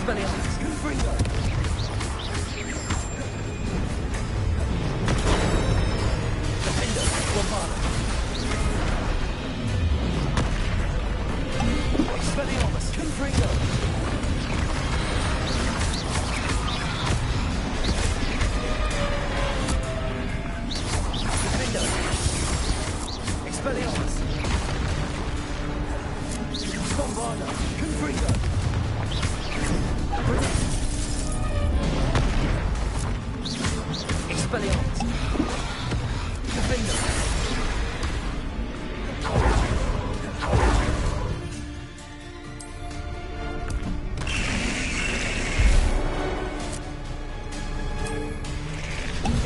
Expelliarmus! Confringo! Defender! Bombarda! Expelliarmus! Confringo! Defender! Expelliarmus! Bombarda! Confringo! Expelliarmus! Defender!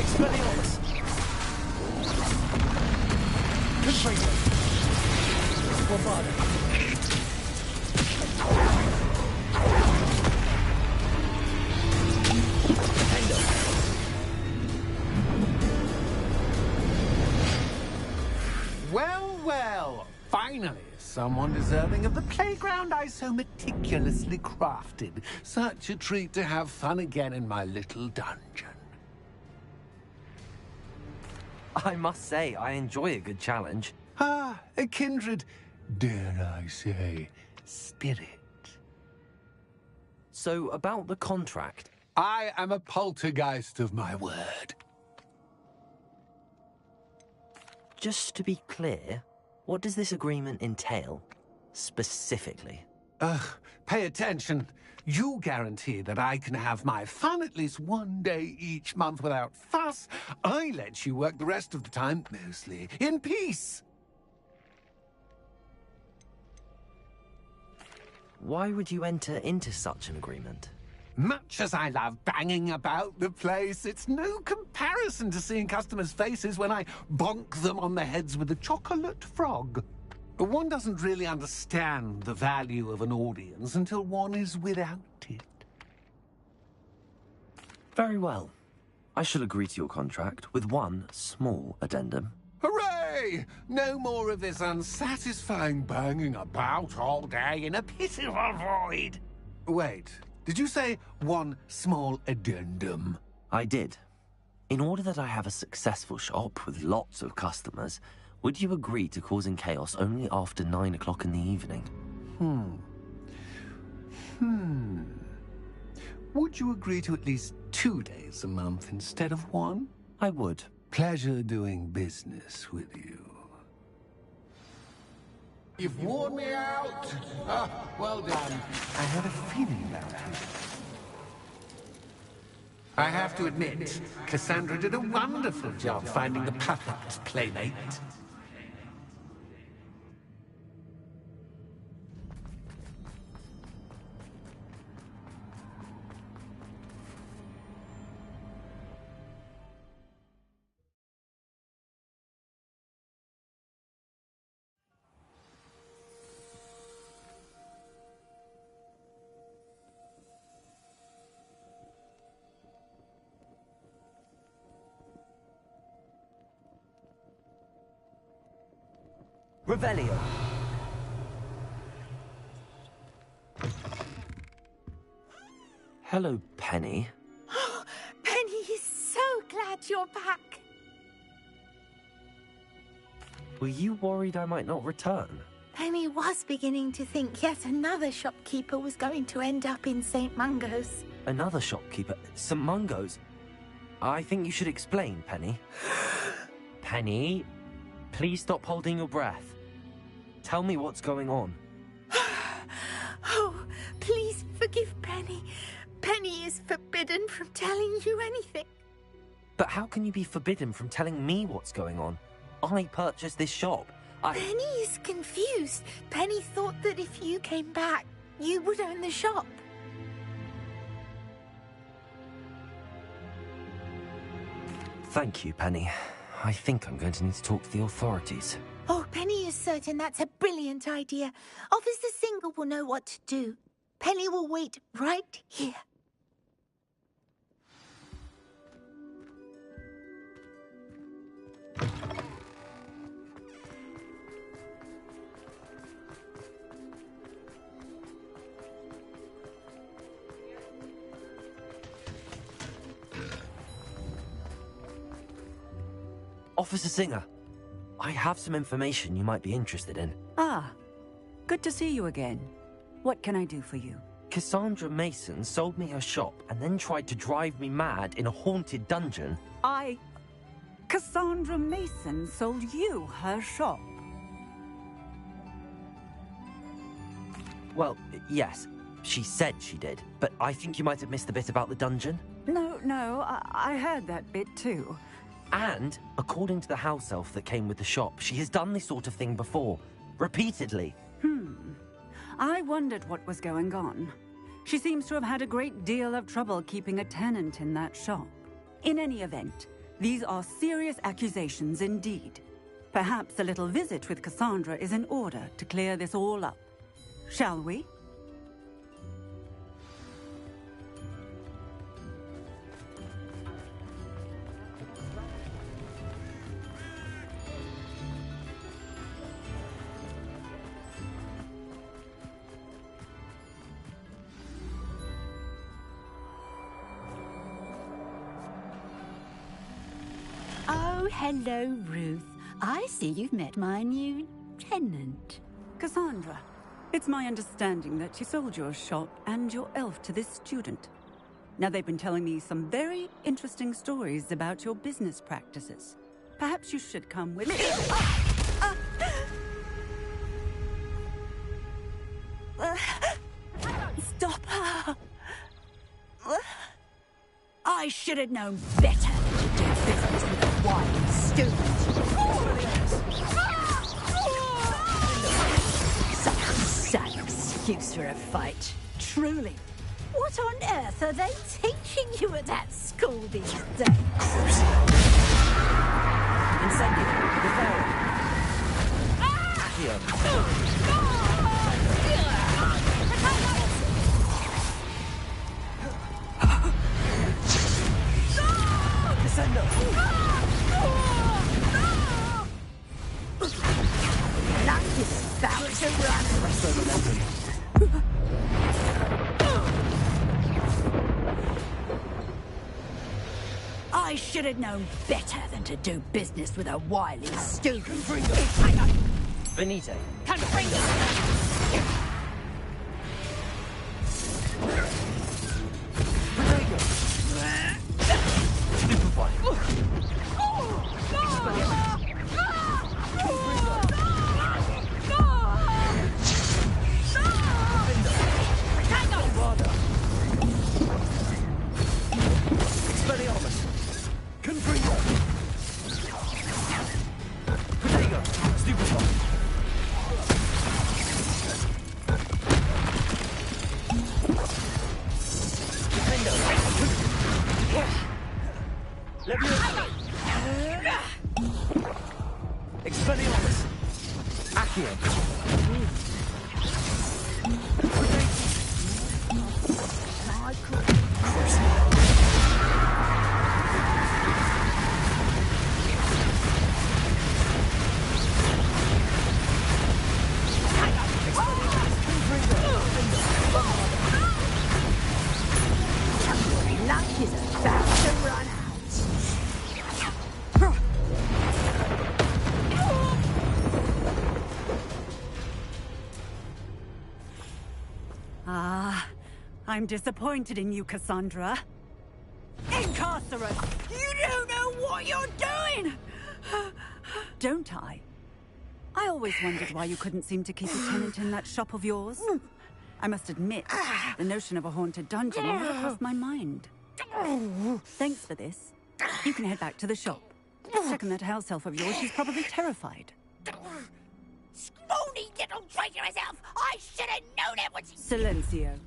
Expelliarmus! Confringo! Bombarda! Well, well, finally, someone deserving of the playground I so meticulously crafted. Such a treat to have fun again in my little dungeon. I must say, I enjoy a good challenge. Ah, a kindred, dare I say, spirit. So, about the contract. I am a poltergeist of my word. Just to be clear, what does this agreement entail, specifically? Pay attention. You guarantee that I can have my fun at least one day each month without fuss. I let you work the rest of the time, mostly in peace. Why would you enter into such an agreement? Much as I love banging about the place, it's no comparison to seeing customers' faces when I bonk them on the heads with a chocolate frog. One doesn't really understand the value of an audience until one is without it. Very well. I shall agree to your contract with one small addendum. Hooray! No more of this unsatisfying banging about all day in a pitiful void. Wait, did you say one small addendum? I did. In order that I have a successful shop with lots of customers, would you agree to causing chaos only after 9 o'clock in the evening? Would you agree to at least 2 days a month instead of one? I would. Pleasure doing business with you. You've worn me out. Well done. I had a feeling about you. I have to admit, Cassandra did a wonderful job finding the perfect playmate. Revelio. Hello, Penny. Penny is so glad you're back. Were you worried I might not return? Penny was beginning to think yet another shopkeeper was going to end up in St. Mungo's. Another shopkeeper? St. Mungo's? I think you should explain, Penny. Penny, please stop holding your breath. Tell me what's going on. Oh, please forgive Penny. Penny is forbidden from telling you anything. But how can you be forbidden from telling me what's going on? I purchased this shop. Penny is confused. Penny thought that if you came back, you would own the shop. Thank you, Penny. I think I'm going to need to talk to the authorities. Oh, Penny is certain that's a brilliant idea. Officer Single will know what to do. Penny will wait right here. Officer Singer, I have some information you might be interested in. Ah, good to see you again. What can I do for you? Cassandra Mason sold me her shop and then tried to drive me mad in a haunted dungeon. Cassandra Mason sold you her shop? Well, yes, she said she did, but I think you might have missed the bit about the dungeon. No, I heard that bit too. And, according to the house elf that came with the shop, she has done this sort of thing before. Repeatedly. I wondered what was going on. She seems to have had a great deal of trouble keeping a tenant in that shop. In any event, these are serious accusations indeed. Perhaps a little visit with Cassandra is in order to clear this all up. Shall we? Oh, hello, Ruth. I see you've met my new tenant. Cassandra, it's my understanding that you sold your shop and your elf to this student. Now, they've been telling me some very interesting stories about your business practices. Perhaps you should come with me. Stop her! I should have known better than to do business with a wild student. Such a sad excuse for a fight. Truly. What on earth are they teaching you at that school these days? Incendio, Accio. Descendo. Life is about to run. I should have known better than to do business with a wily student. Benito. I'm disappointed in you, Cassandra. Incarcerate! You don't know what you're doing! Don't I? I always wondered why you couldn't seem to keep a tenant in that shop of yours. I must admit, the notion of a haunted dungeon never crossed my mind. Thanks for this. You can head back to the shop. Check on that house elf of yours, she's probably terrified. Scrawny little traitorous elf! I should have known it was... Silencio.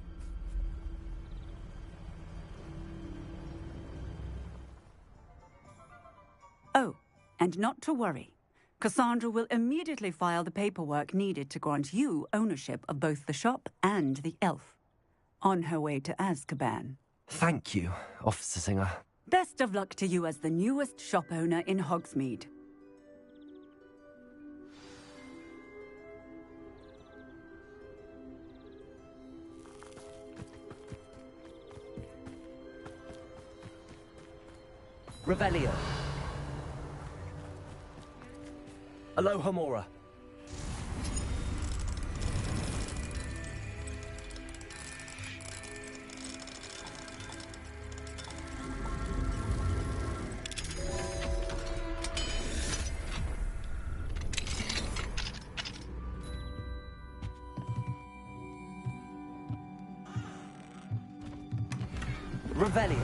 Oh, and not to worry. Cassandra will immediately file the paperwork needed to grant you ownership of both the shop and the elf. On her way to Azkaban. Thank you, Officer Singer. Best of luck to you as the newest shop owner in Hogsmeade. Revelio. Aloha Mora. Revelio.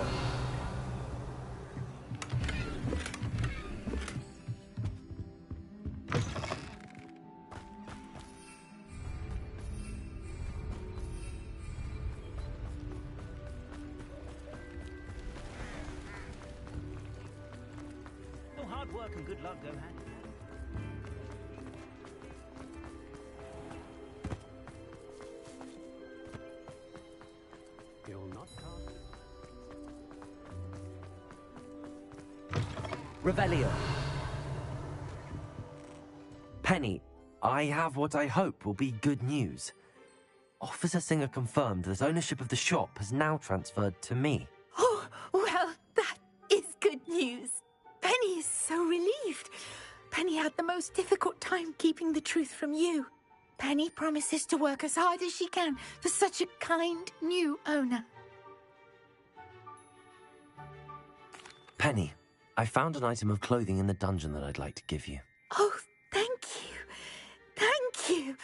Well, hard work and good luck go hand in hand. You'll not cast. Revelio. Penny, I have what I hope will be good news. Officer Singer confirmed that ownership of the shop has now transferred to me. Oh, well, that is good news. Penny is so relieved. Penny had the most difficult time keeping the truth from you. Penny promises to work as hard as she can for such a kind new owner. Penny, I found an item of clothing in the dungeon that I'd like to give you. Oh, thank you. Thank you.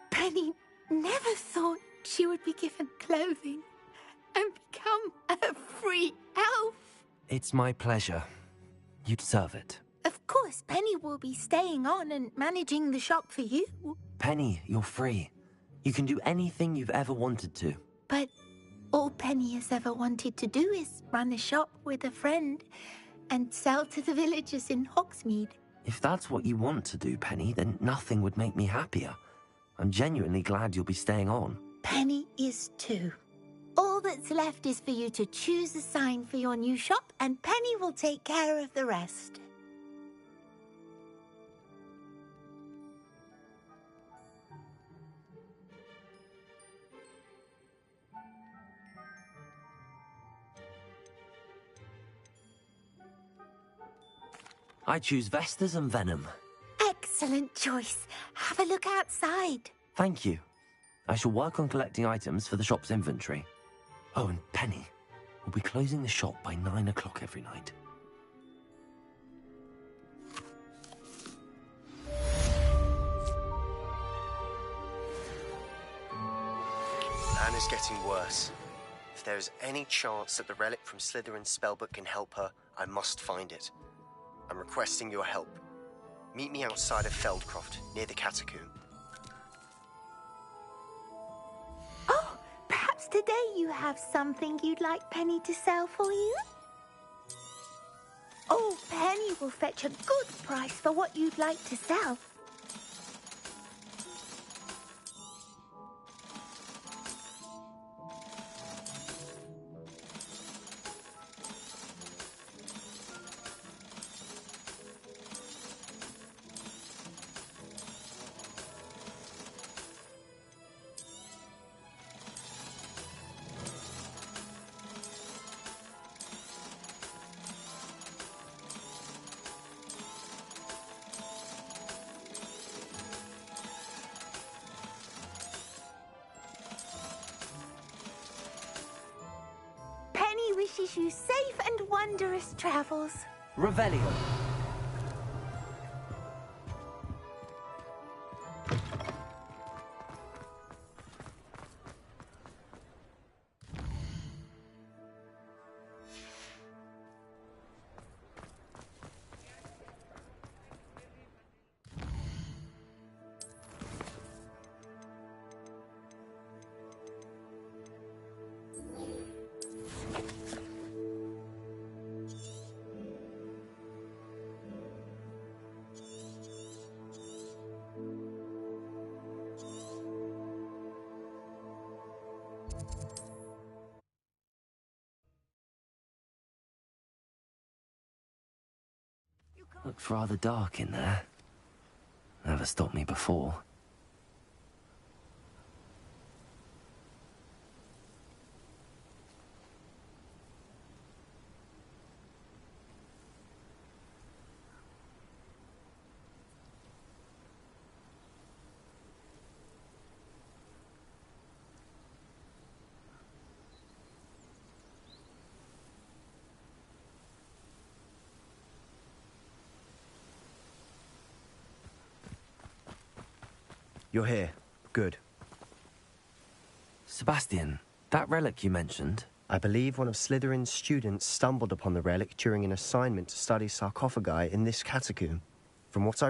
Penny never thought she would be given clothing and become a free elf. It's my pleasure. You deserve it. Of course, Penny will be staying on and managing the shop for you. Penny, you're free. You can do anything you've ever wanted to. But all Penny has ever wanted to do is run a shop with a friend and sell to the villagers in Hogsmeade. If that's what you want to do, Penny, then nothing would make me happier. I'm genuinely glad you'll be staying on. Penny is too. All that's left is for you to choose a sign for your new shop, and Penny will take care of the rest. I choose Vestas and Venom. Excellent choice. Have a look outside. Thank you. I shall work on collecting items for the shop's inventory. Oh, and Penny, we'll be closing the shop by 9 o'clock every night. Anna's getting worse. If there is any chance that the relic from Slytherin's spellbook can help her, I must find it. I'm requesting your help. Meet me outside of Feldcroft, near the catacomb. Oh, perhaps today you have something you'd like Penny to sell for you? Oh, Penny will fetch a good price for what you'd like to sell. Wishes you safe and wondrous travels. Revelio. Looks rather dark in there. Never stopped me before. You're here. Good. Sebastian, that relic you mentioned... I believe one of Slytherin's students stumbled upon the relic during an assignment to study sarcophagi in this catacomb. From what I